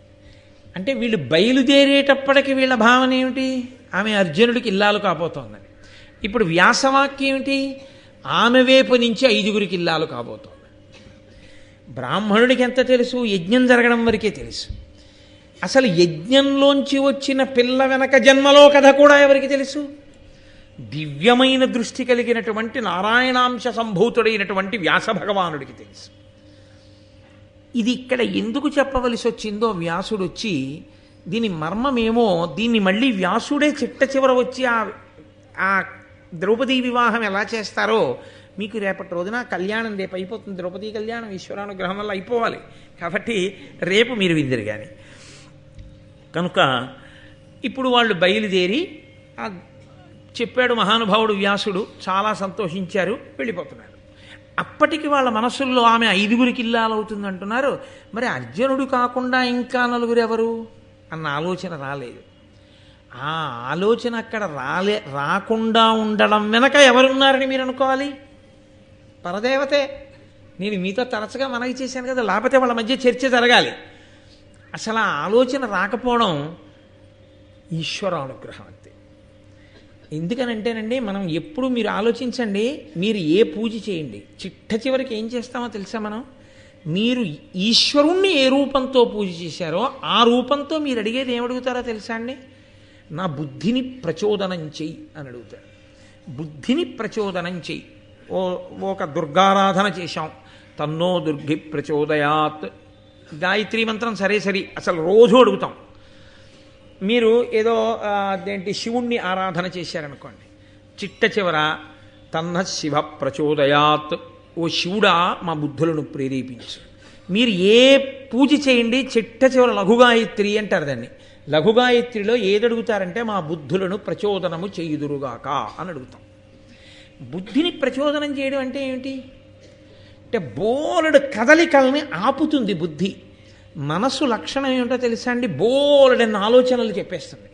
అంటే వీళ్ళు బయలుదేరేటప్పటికి వీళ్ళ భావన ఏమిటి? ఆమె అర్జునుడికి ఇల్లాలు కాబోతోందని. ఇప్పుడు వ్యాసవాక్యం ఏమిటి? ఆమె వైపు నుంచి 5గురికి ఇల్లాలు కాబోతోంది. బ్రాహ్మణుడికి ఎంత తెలుసు? యజ్ఞం జరగడం వరకే తెలుసు. అసలు యజ్ఞంలోంచి వచ్చిన పిల్ల వెనక జన్మలో కథ కూడా ఎవరికి తెలుసు? దివ్యమైన దృష్టి కలిగినటువంటి నారాయణాంశ సంభూతుడైనటువంటి వ్యాస భగవానుడికి తెలుసు. ఇది ఇక్కడ ఎందుకు చెప్పవలసి వచ్చిందో వ్యాసుడు వచ్చి, దీని మర్మమేమో దీన్ని మళ్ళీ వ్యాసుడే చిట్ట చివర వచ్చి ఆ ద్రౌపదీ వివాహం ఎలా చేస్తారో మీకు రేపటి రోజున కళ్యాణం రేపు అయిపోతుంది. ద్రౌపదీ కళ్యాణం ఈశ్వరానుగ్రహం వల్ల అయిపోవాలి. కాబట్టి రేపు మీరు విందిరు కానీ. కనుక ఇప్పుడు వాళ్ళు బయలుదేరి చెప్పాడు మహానుభావుడు వ్యాసుడు, చాలా సంతోషించారు, వెళ్ళిపోతున్నారు. అప్పటికి వాళ్ళ మనసుల్లో ఆమె 5గురికి ఇల్లాలవుతుంది అంటున్నారు. మరి అర్జునుడు కాకుండా ఇంకా 4 ఎవరు అన్న ఆలోచన రాలేదు. ఆ ఆలోచన అక్కడ రాకుండా ఉండడం వెనక ఎవరున్నారని మీరు అనుకోవాలి? పరదేవతే. నేను మీతో తరచుగా మనవి చేశాను కదా, లేకపోతే వాళ్ళ మధ్య చర్చ జరగాలి. అసలు ఆ ఆలోచన రాకపోవడం ఈశ్వరానుగ్రహం అంతే. ఎందుకనంటేనండి, మనం ఎప్పుడు మీరు ఆలోచించండి, మీరు ఏ పూజ చేయండి, చిట్ట చివరికి ఏం చేస్తామో తెలుసా? మీరు ఈశ్వరుణ్ణి ఏ రూపంతో పూజ చేశారో ఆ రూపంతో మీరు అడిగేది ఏమడుగుతారో తెలుసా అండి? నా బుద్ధిని ప్రచోదనం చెయ్యి అని అడుగుతాడు. బుద్ధిని ప్రచోదనం చెయ్యి. ఒక దుర్గారాధన చేశాం, తన్నో దుర్గి ప్రచోదయాత్, గాయత్రీ మంత్రం సరే అసలు రోజు అడుగుతాం. మీరు ఏదో అదేంటి శివుణ్ణి ఆరాధన చేశారనుకోండి, చిట్ట చివర తన్న శివ ప్రచోదయాత్, ఓ శివుడా మా బుద్ధులను ప్రేరేపించు. మీరు ఏ పూజ చేయండి చిట్ట చివర లఘుగాయత్రి అంటారు దాన్ని. లఘుగాయత్రిలో ఏదడుగుతారంటే మా బుద్ధులను ప్రచోదనము చేయుదురుగాక అని అడుగుతాం. బుద్ధిని ప్రచోదనం చేయడం అంటే ఏమిటి అంటే బోలెడు కదలికల్ని ఆపుతుంది బుద్ధి. మనస్సు లక్షణం ఏమిటో తెలుసా అండి? బోలెడన్న ఆలోచనలు చెప్పేస్తుంది.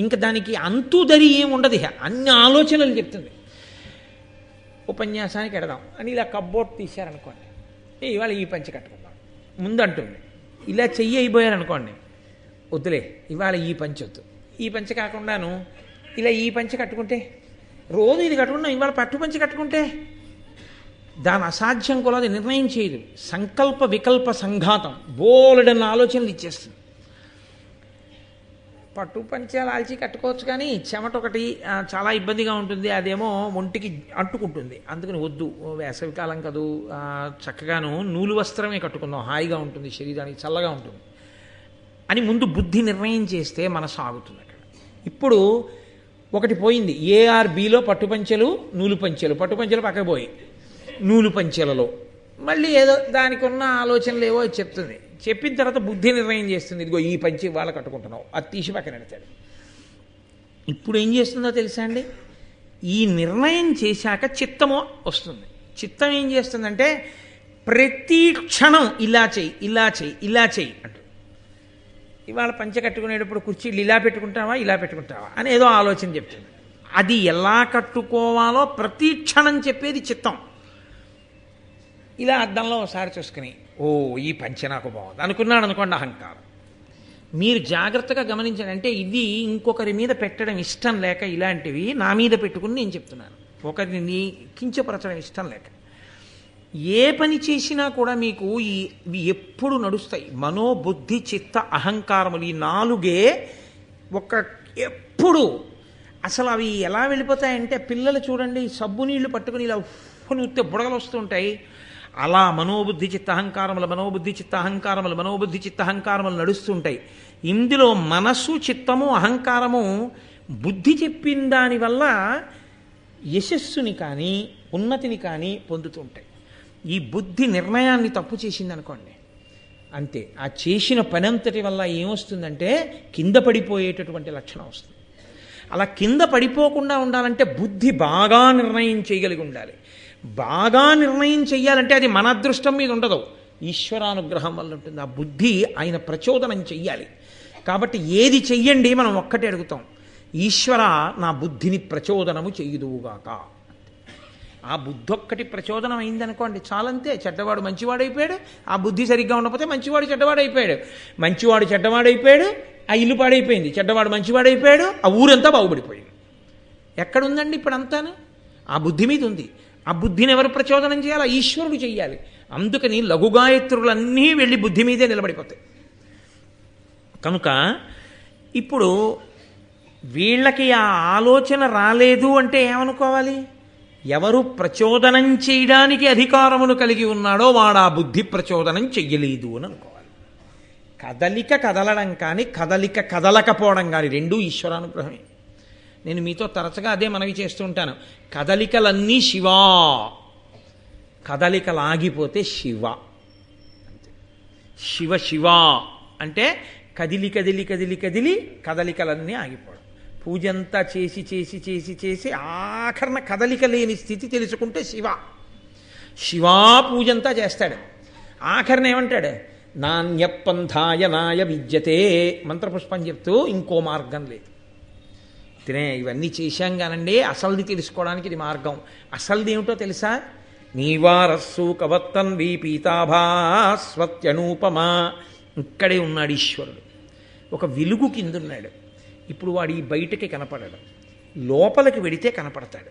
ఇంకా దానికి అంతుదరి ఏముండదు, అన్ని ఆలోచనలు చెప్తుంది. ఉపన్యాసానికి ఎడదాం అని ఇలా కబ్బోర్డ్ తీశారనుకోండి, ఇవాళ ఈ పంచి కట్టుకుందాం ముందంటుంది. ఇలా చెయ్యి అయిపోయారనుకోండి, వద్దులే ఇవాళ ఈ పంచి వద్దు, ఈ పంచి కాకుండాను ఇలా ఈ పంచి కట్టుకుంటే, రోజు ఇది కట్టుకున్నాం ఇవాళ పట్టు పంచి కట్టుకుంటే, దాని అసాధ్యం కూడా అది నిర్ణయం చేయదు. సంకల్ప వికల్ప సంఘాతం బోలెడన్న ఆలోచనలు ఇచ్చేస్తుంది. పట్టు పంచ లాల్చి కట్టుకోవచ్చు కానీ చెమట ఒకటి చాలా ఇబ్బందిగా ఉంటుంది, అదేమో ఒంటికి అంటుకుంటుంది, అందుకని వద్దు, వేసవికాలం కదూ, చక్కగాను నూలు వస్త్రమే కట్టుకుందాం, హాయిగా ఉంటుంది, శరీరానికి చల్లగా ఉంటుంది అని ముందు బుద్ధి నిర్ణయం చేస్తే మనసు ఆగుతుంది అక్కడ. ఇప్పుడు ఒకటి పోయింది, ఏఆర్బిలో పట్టుపంచెలు నూలు పంచెలు, పట్టుపంచెలు పక్కకు పోయి నూలు పంచెలలో మళ్ళీ ఏదో దానికి ఉన్న ఆలోచనలు ఏవో చెప్తుంది. చెప్పిన తర్వాత బుద్ధి నిర్ణయం చేస్తుంది, ఇదిగో ఈ పంచి ఇవాళ కట్టుకుంటున్నావు, అది తీసి పక్కన పెడతాడు. ఇప్పుడు ఏం చేస్తుందో తెలుసా అండి? ఈ నిర్ణయం చేశాక చిత్తము వస్తుంది. చిత్తం ఏం చేస్తుందంటే ప్రతి క్షణం ఇలా చెయ్యి ఇలా చెయ్యి ఇలా చెయ్యి అంటూ, ఇవాళ పంచ కట్టుకునేటప్పుడు కుర్చీలు ఇలా పెట్టుకుంటావా ఇలా పెట్టుకుంటావా అని ఏదో ఆలోచన చెప్తుంది. అది ఎలా కట్టుకోవాలో ప్రతి క్షణం చెప్పేది చిత్తం. ఇలా అద్దంలో ఒకసారి చూసుకుని, ఓ ఈ పంచె నాకు బాగుంది అనుకున్నాడు అనుకోండి, అహంకారం. మీరు జాగ్రత్తగా గమనించండి. అంటే ఇది ఇంకొకరి మీద పెట్టడం ఇష్టం లేక ఇలాంటివి నా మీద పెట్టుకుని నేను చెప్తున్నాను, ఒకరిని కించపరచడం ఇష్టం లేక. ఏ పని చేసినా కూడా మీకు ఇవి ఎప్పుడు నడుస్తాయి. మనోబుద్ధి చిత్త అహంకారములు ఈ 4 ఎప్పుడు అసలు అవి ఎలా వెళ్ళిపోతాయంటే, పిల్లలు చూడండి సబ్బు నీళ్లు పట్టుకుని ఇలా ఉప్పుని ఉత్తే బుడగలు వస్తుంటాయి, అలా మనోబుద్ధి చిత్త అహంకారములు మనోబుద్ధి చిత్త అహంకారములు మనోబుద్ధి చిత్త అహంకారములు నడుస్తుంటాయి. ఇందులో మనస్సు చిత్తము అహంకారము బుద్ధి చెప్పిన దానివల్ల యశస్సుని కానీ ఉన్నతిని కానీ పొందుతుంటాయి. ఈ బుద్ధి నిర్ణయాన్ని తప్పు చేసింది అనుకోండి, అంతే, ఆ చేసిన పనంతటి వల్ల ఏమొస్తుందంటే కింద పడిపోయేటటువంటి లక్షణం వస్తుంది. అలా కింద పడిపోకుండా ఉండాలంటే బుద్ధి బాగా నిర్ణయం చేయగలిగి ఉండాలి. బాగా నిర్ణయం చెయ్యాలంటే అది మన అదృష్టం మీద ఉండదు, ఈశ్వరానుగ్రహం వల్ల ఉంటుంది. ఆ బుద్ధి ఆయన ప్రచోదనం చెయ్యాలి. కాబట్టి ఏది చెయ్యండి మనం ఒక్కటే అడుగుతాం, ఈశ్వర నా బుద్ధిని ప్రచోదనము చెయ్యుదువుగాక. ఆ బుద్ధి ఒక్కటి ప్రచోదనం అయిందనుకోండి చాలంతే, చెడ్డవాడు మంచివాడైపోయాడు. ఆ బుద్ధి సరిగ్గా ఉండకపోతే మంచివాడు చెడ్డవాడైపోయాడు, మంచివాడు చెడ్డవాడైపోయాడు, ఆ ఇల్లు పాడైపోయింది, చెడ్డవాడు మంచివాడైపోయాడు, ఆ ఊరంతా బాగుపడిపోయింది. ఎక్కడుందండి ఇప్పుడు అంతాను? ఆ బుద్ధి మీద ఉంది. ఆ బుద్ధిని ఎవరు ప్రచోదనం చేయాలి? ఈశ్వరుడు చెయ్యాలి. అందుకని లఘుగాయత్రులన్నీ వెళ్ళి బుద్ధి మీదే నిలబడిపోతాయి. కనుక ఇప్పుడు వీళ్ళకి ఆ ఆలోచన రాలేదు అంటే ఏమనుకోవాలి? ఎవరు ప్రచోదనం చేయడానికి అధికారమును కలిగి ఉన్నాడో వాడు ఆ బుద్ధి ప్రచోదనం చెయ్యలేదు అని అనుకోవాలి. కదలిక కదలడం కానీ కదలిక కదలకపోవడం కానీ రెండూ ఈశ్వరానుగ్రహమే. నేను మీతో తరచుగా అదే మనవి చేస్తూ ఉంటాను. కదలికలన్నీ శివా, కదలికలాగిపోతే శివ. శివ శివ అంటే కదిలి కదిలి కదిలి కదిలి కదలికలన్నీ ఆగిపోవడం. పూజంతా చేసి చేసి చేసి చేసి ఆఖరణ కదలిక లేని స్థితి తెలుసుకుంటే శివ. శివా పూజంతా చేస్తాడు. ఆఖరణ ఏమంటాడు? నాణ్యపంథాయ నాయ విద్యతే మంత్రపుష్పం చెప్తూ ఇంకో మార్గం లేదు. తినే ఇవన్నీ చేశాం కానండి, అసలుది తెలుసుకోవడానికి ఇది మార్గం. అసలుది ఏమిటో తెలుసా? నీవారస్సు కవత్తన్వి పీతాభాస్వత్యనూపమా. ఇక్కడే ఉన్నాడు ఈశ్వరుడు. ఒక వెలుగు కిందున్నాడు. ఇప్పుడు వాడు ఈ బయటకి కనపడడు, లోపలికి వెడితే కనపడతాడు.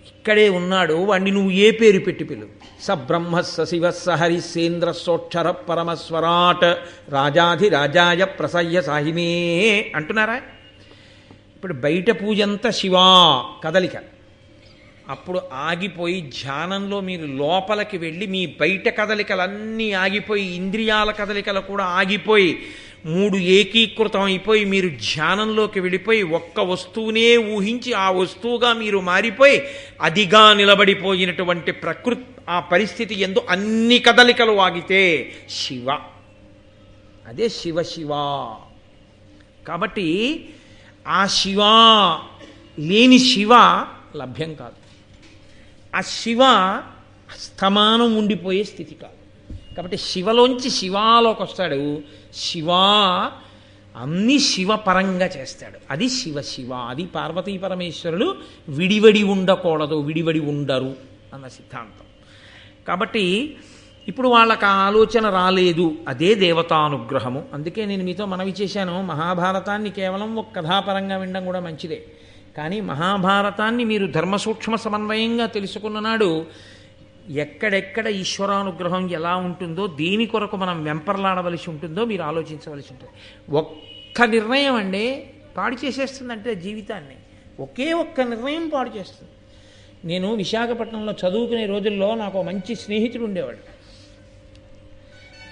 ఇక్కడే ఉన్నాడు. వాడిని నువ్వు ఏ పేరు పెట్టి పిలువు. స బ్రహ్మ స శివ స హరిసేంద్ర సోక్షర పరమస్వరాట్ రాజాధిరాజాయ ప్రసయ్య సాహినే అంటున్నారా? ఇప్పుడు బయట పూజ అంతా శివా కదలిక. అప్పుడు ఆగిపోయి ధ్యానంలో మీరు లోపలికి వెళ్ళి మీ బయట కదలికలన్నీ ఆగిపోయి ఇంద్రియాల కదలికలు కూడా ఆగిపోయి మూడు ఏకీకృతం అయిపోయి మీరు ధ్యానంలోకి వెళ్ళిపోయి ఒక్క వస్తువునే ఊహించి ఆ వస్తువుగా మీరు మారిపోయి అదిగా నిలబడిపోయినటువంటి ప్రకృతి ఆ పరిస్థితి యందు అన్ని కదలికలు ఆగితే శివ. అదే శివ శివ. కాబట్టి ఆ శివ లేని శివ లభ్యం కాదు. ఆ శివ స్తమానం ఉండిపోయే స్థితి కాదు. కాబట్టి శివలోంచి శివాలోకి వస్తాడు. శివ అన్ని శివపరంగా చేస్తాడు. అది శివ శివ. అది పార్వతీ పరమేశ్వరులు విడివడి ఉండకూడదు, విడివడి ఉండరు అన్న సిద్ధాంతం. కాబట్టి ఇప్పుడు వాళ్ళకి ఆ ఆలోచన రాలేదు. అదే దేవతానుగ్రహము. అందుకే నేను మీతో మనవి చేశాను, మహాభారతాన్ని కేవలం ఒక కథాపరంగా వినడం కూడా మంచిదే. కానీ మహాభారతాన్ని మీరు ధర్మసూక్ష్మ సమన్వయంగా తెలుసుకున్న నాడు ఎక్కడెక్కడ ఈశ్వరానుగ్రహం ఎలా ఉంటుందో, దేని కొరకు మనం వెంపర్లాడవలసి ఉంటుందో మీరు ఆలోచించవలసి ఉంటుంది. ఒక్క నిర్ణయం అండి పాడు చేసేస్తుందంటే జీవితాన్ని. ఒకే ఒక్క నిర్ణయం పాడు చేస్తుంది. నేను విశాఖపట్నంలో చదువుకునే రోజుల్లో నాకు మంచి స్నేహితుడు ఉండేవాడు.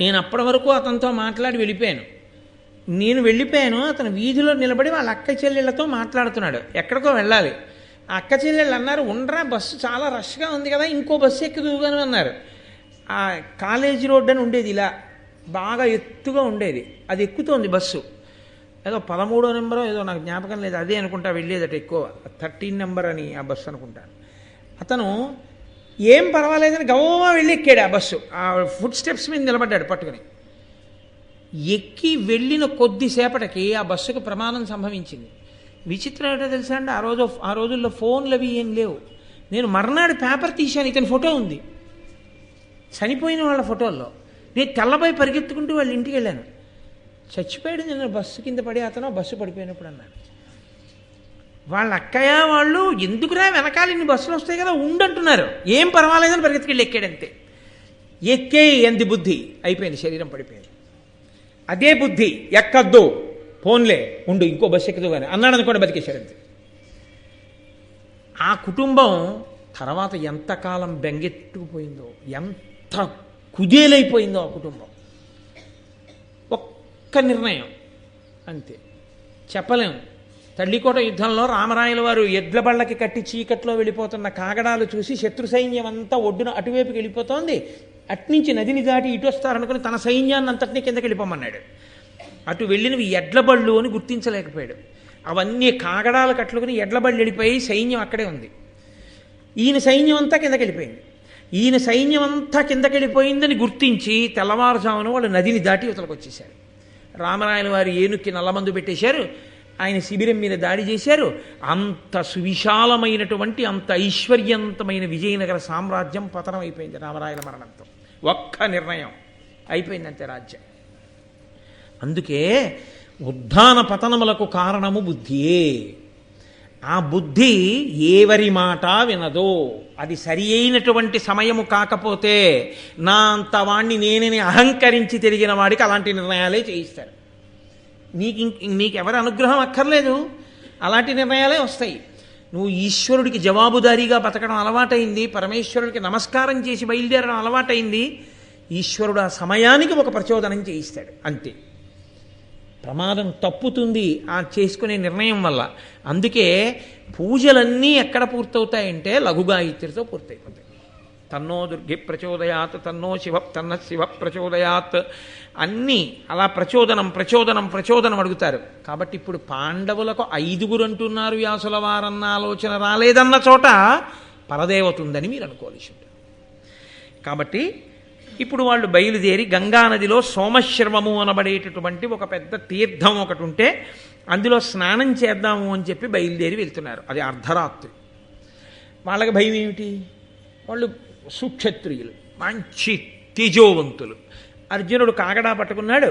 నేను అప్పటి వరకు అతనితో మాట్లాడి వెళ్ళిపోయాను. నేను వెళ్ళిపోయాను, అతను వీధిలో నిలబడి వాళ్ళ అక్క చెల్లెళ్ళతో మాట్లాడుతున్నాడు. ఎక్కడికో వెళ్ళాలి. ఆ అక్క చెల్లెళ్ళు అన్నారు, ఉండరా బస్సు చాలా రష్గా ఉంది కదా, ఇంకో బస్సు ఎక్కుదుగాను అన్నారు. ఆ కాలేజీ రోడ్డు అని ఉండేది, ఇలా బాగా ఎత్తుగా ఉండేది. అది ఎక్కుతోంది బస్సు. ఏదో 13వ నెంబరో ఏదో నాకు జ్ఞాపకం లేదు, అదే అనుకుంటా వెళ్ళేదట ఎక్కువ. 13 నెంబర్ అని ఆ బస్సు అనుకుంటాను. అతను ఏం పర్వాలేదని గౌరవంగా వెళ్ళి ఎక్కాడు ఆ బస్సు. ఆ ఫుట్ స్టెప్స్ మీద నిలబడ్డాడు పట్టుకుని. ఎక్కి వెళ్ళిన కొద్దిసేపటికి ఆ బస్సుకు ప్రమాదం సంభవించింది. విచిత్రం ఏంటో తెలుసా అండి, ఆ రోజుల్లో ఫోన్లు అవి ఏం లేవు. నేను మర్నాడు పేపర్ తీశాను, ఇతని ఫోటో ఉంది చనిపోయిన వాళ్ళ ఫోటోల్లో. నేను తెల్లబోయి పరిగెత్తుకుంటూ వాళ్ళ ఇంటికి వెళ్ళాను. చచ్చిపోయాడు నేను బస్సు కింద పడి, అతను బస్సు పడిపోయినప్పుడు అన్నాడు. వాళ్ళ అక్కయ్య వాళ్ళు ఎందుకురా వెనకాల ఇన్ని బస్సులు వస్తాయి కదా ఉండంటున్నారు. ఏం పర్వాలేదని పరిగెత్తుకెళ్ళి ఎక్కాడంతే. ఎక్కే ఎంత బుద్ధి అయిపోయింది, శరీరం పడిపోయింది. అదే బుద్ధి ఎక్కద్దు, ఫోన్లే ఉండు ఇంకో బస్సు ఎక్కుదు కానీ అన్నాడు అనుకోండి, బతికేశాడంతే. ఆ కుటుంబం తర్వాత ఎంతకాలం బెంగెట్టుకుపోయిందో, ఎంత కుదేలైపోయిందో ఆ కుటుంబం. ఒక్క నిర్ణయం అంతే, చెప్పలేము. తల్లికోట యుద్ధంలో రామరాయల వారు ఎడ్ల బళ్ళకి కట్టి చీకట్లో వెళ్ళిపోతున్న కాగడాలు చూసి శత్రు సైన్యం అంతా ఒడ్డున అటువైపుకి వెళ్ళిపోతోంది. అట్నుంచి నదిని దాటి ఇటు వస్తారనుకుని తన సైన్యాన్ని అంతటినీ కిందకి వెళ్ళిపోమన్నాడు. అటు వెళ్ళినవి ఎడ్లబళ్ళు అని గుర్తించలేకపోయాడు. అవన్నీ కాగడాలు కట్టుకుని ఎడ్లబళ్ళు వెళ్ళిపోయి సైన్యం అక్కడే ఉంది. ఈయన సైన్యం అంతా కిందకి వెళ్ళిపోయింది. ఈయన సైన్యం అంతా కిందకి వెళ్ళిపోయిందని గుర్తించి తెల్లవారుజామున వాళ్ళు నదిని దాటి ఇవతలకు వచ్చేశారు. రామరాయల వారు ఏనుక్కి నల్లమందు పెట్టేశారు. ఆయన శిబిరం మీద దాడి చేశారు. అంత సువిశాలమైనటువంటి అంత ఐశ్వర్యవంతమైన విజయనగర సామ్రాజ్యం పతనం అయిపోయింది రామరాయల మరణంతో. ఒక్క నిర్ణయం అయిపోయిందంతే రాజ్యం. అందుకే ఉద్ధాన పతనములకు కారణము బుద్ధియే. ఆ బుద్ధి ఎవరి మాట వినదో, అది సరి అయినటువంటి సమయము కాకపోతే నా అంత వాణ్ణి నేనని అహంకరించి తిరిగిన వాడికి అలాంటి నిర్ణయాలే చేయిస్తారు. నీకెవరి అనుగ్రహం అక్కర్లేదు, అలాంటి నిర్ణయాలే వస్తాయి. నువ్వు ఈశ్వరుడికి జవాబుదారీగా బతకడం అలవాటైంది, పరమేశ్వరుడికి నమస్కారం చేసి బయలుదేరడం అలవాటైంది, ఈశ్వరుడు ఆ సమయానికి ఒక ప్రచోదనం చేయిస్తాడు అంతే. ప్రమాదం తప్పుతుంది ఆ చేసుకునే నిర్ణయం వల్ల. అందుకే పూజలన్నీ ఎక్కడ పూర్తవుతాయంటే లఘుగాయత్రితో పూర్తయిపోతాయి. తన్నో దుర్గి ప్రచోదయాత్, తన్నో శివ ప్రచోదయాత్, అన్నీ అలా ప్రచోదనం అడుగుతారు. కాబట్టి ఇప్పుడు పాండవులకు 5 అంటున్నారు వ్యాసుల వారన్న ఆలోచన రాలేదన్న చోట పరదేవత ఉందని మీరు అనుకోవాల్సి ఉంటుంది. కాబట్టి ఇప్పుడు వాళ్ళు బయలుదేరి గంగానదిలో సోమశ్రవము అనబడేటటువంటి ఒక పెద్ద తీర్థం ఒకటి ఉంటే అందులో స్నానం చేద్దాము అని చెప్పి బయలుదేరి వెళ్తున్నారు. అది అర్ధరాత్రి. వాళ్ళకి భయం ఏమిటి? వాళ్ళు సుక్షత్రియులు, మంచి తేజోవంతులు. అర్జునుడు కాగడా పట్టుకున్నాడు,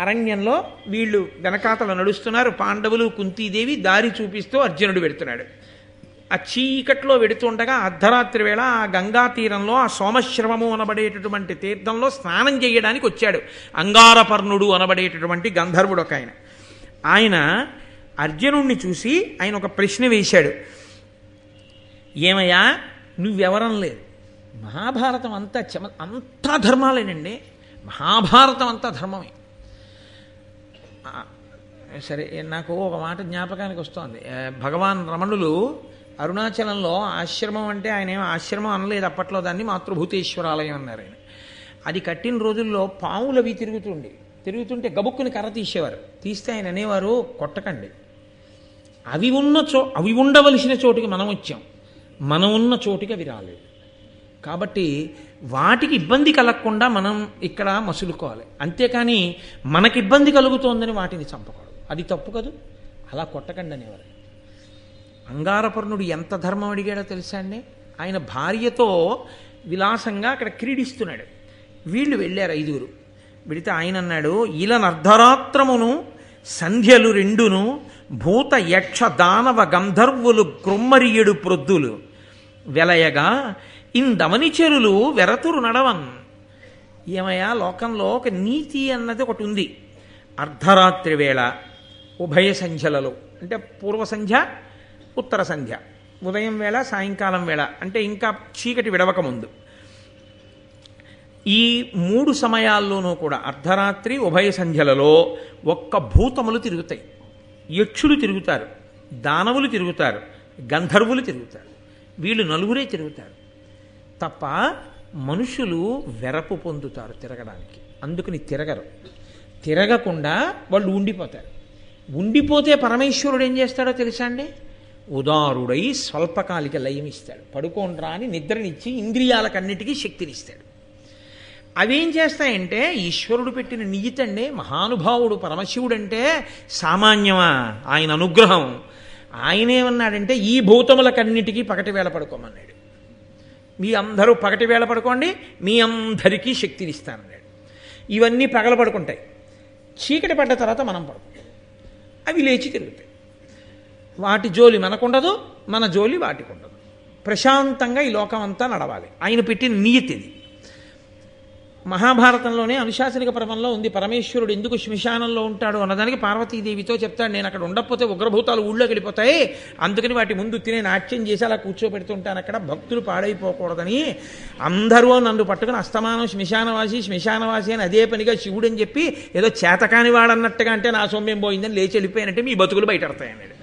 అరణ్యంలో వీళ్ళు వెనకాతలు నడుస్తున్నారు. పాండవులు కుంతీదేవి దారి చూపిస్తూ అర్జునుడు వెడుతున్నాడు. ఆ చీకట్లో వెడుతుండగా అర్ధరాత్రి వేళ ఆ గంగా తీరంలో ఆ సోమశ్రవము అనబడేటటువంటి తీర్థంలో స్నానం చేయడానికి వచ్చాడు అంగారపర్ణుడు అనబడేటటువంటి గంధర్వుడు ఒక ఆయన. ఆయన అర్జునుణ్ణి చూసి ఆయన ఒక ప్రశ్న వేశాడు. ఏమయ్యా, నువ్వెవరం లేదు, మహాభారతం అంతా ధర్మాలేనండి, మహాభారతం అంతా ధర్మమే. సరే, నాకు ఒక మాట జ్ఞాపకానికి వస్తోంది. భగవాన్ రమణులు అరుణాచలంలో ఆశ్రమం అంటే ఆయన ఏమో ఆశ్రమం అనలేదు అప్పట్లో, దాన్ని మాతృభూతేశ్వరాలయం అన్నారు ఆయన. అది కట్టిన రోజుల్లో పాములు అవి తిరుగుతుంటే గబుక్కుని కర్ర తీసేవారు. తీస్తే ఆయన అనేవారు, కొట్టకండి, అవి ఉండవలసిన చోటుకి మనం వచ్చాం, మనం ఉన్న చోటుకి అవి రాలేదు. కాబట్టి వాటికి ఇబ్బంది కలగకుండా మనం ఇక్కడ మసులుకోవాలి, అంతేకాని మనకి ఇబ్బంది కలుగుతోందని వాటిని చంపకూడదు, అది తప్పు కదూ, అలా కొట్టకండి అనేవారు. అంగారపర్ణుడు ఎంత ధర్మం అడిగాడో తెలుసా అండి? ఆయన భార్యతో విలాసంగా అక్కడ క్రీడిస్తున్నాడు. వీళ్ళు వెళ్ళారు 5. వెళితే ఆయన అన్నాడు, ఇలనర్ధరాత్రమును సంధ్యలు 2 భూత యక్ష దానవ గంధర్వులు క్రొమ్మరియడు ప్రొద్దులు వెలయగా ఇందమనిచెరులు వెరతురు నడవన్. ఏమయ్యా, లోకంలో ఒక నీతి అన్నది ఒకటి ఉంది. అర్ధరాత్రి వేళ ఉభయ సంధ్యలలో, అంటే పూర్వ సంధ్య ఉత్తర సంధ్య, ఉదయం వేళ సాయంకాలం వేళ, అంటే ఇంకా చీకటి విడవక ముందు, ఈ 3 సమయాల్లోనూ కూడా అర్ధరాత్రి ఉభయ సంధ్యలలో ఒక్క భూతములు తిరుగుతాయి. యక్షులు తిరుగుతారు, దానవులు తిరుగుతారు, గంధర్వులు తిరుగుతారు, వీళ్ళు 4 తిరుగుతారు తప్ప మనుషులు వెరపు పొందుతారు తిరగడానికి. అందుకని తిరగకుండా వాళ్ళు ఉండిపోతారు. ఉండిపోతే పరమేశ్వరుడు ఏం చేస్తాడో తెలుసా అండి? ఉదారుడై స్వల్పకాలిక లయం ఇస్తాడు. పడుకోండ్రా అని నిద్రనిచ్చి ఇంద్రియాలకన్నిటికీ శక్తినిస్తాడు. అవేం చేస్తాయంటే ఈశ్వరుడు పెట్టిన నియతండి. మహానుభావుడు పరమశివుడంటే సామాన్యమా? ఆయన అనుగ్రహం. ఆయనేమన్నాడంటే ఈ భూతములకన్నిటికీ పగటి వేళ పడుకోమన్నాడు. మీ అందరూ పగటి వేళ పడుకోండి, మీ అందరికీ శక్తినిస్తానన్నాడు. ఇవన్నీ పగల పడుకుంటాయి, చీకటి పడ్డ తర్వాత మనం పడుకుంటాం. అవి లేచి తిరుగుతాయి. వాటి జోలి మనకుండదు, మన జోలి వాటికి ఉండదు. ప్రశాంతంగా ఈ లోకం అంతా నడవాలి. ఆయన పెట్టిన నియతి ఇది. మహాభారతంలోనే అనుశాసనిక పర్వంలో ఉంది, పరమేశ్వరుడు ఎందుకు శ్మశానంలో ఉంటాడు అన్నదానికి పార్వతీదేవితో చెప్తాడు, నేను అక్కడ ఉండకపోతే ఉగ్రభూతాలు ఊళ్ళోకి వెళ్ళిపోతాయి, అందుకని వాటి ముందు తినే నాట్యం చేసి అలా కూర్చోబెడుతుంటాను, అక్కడ భక్తులు పాడైపోకూడదని. అందరూ నన్ను పట్టుకుని అస్తమానం శ్మశానవాసి అని అదే పనిగా శివుడు అని చెప్పి ఏదో చేతకాని వాడన్నట్టుగా అంటే నా సొమ్యం పోయిందని లేచి వెళ్ళిపోయానంటే మీ బతుకులు బయటడతాయి అన్నాడు.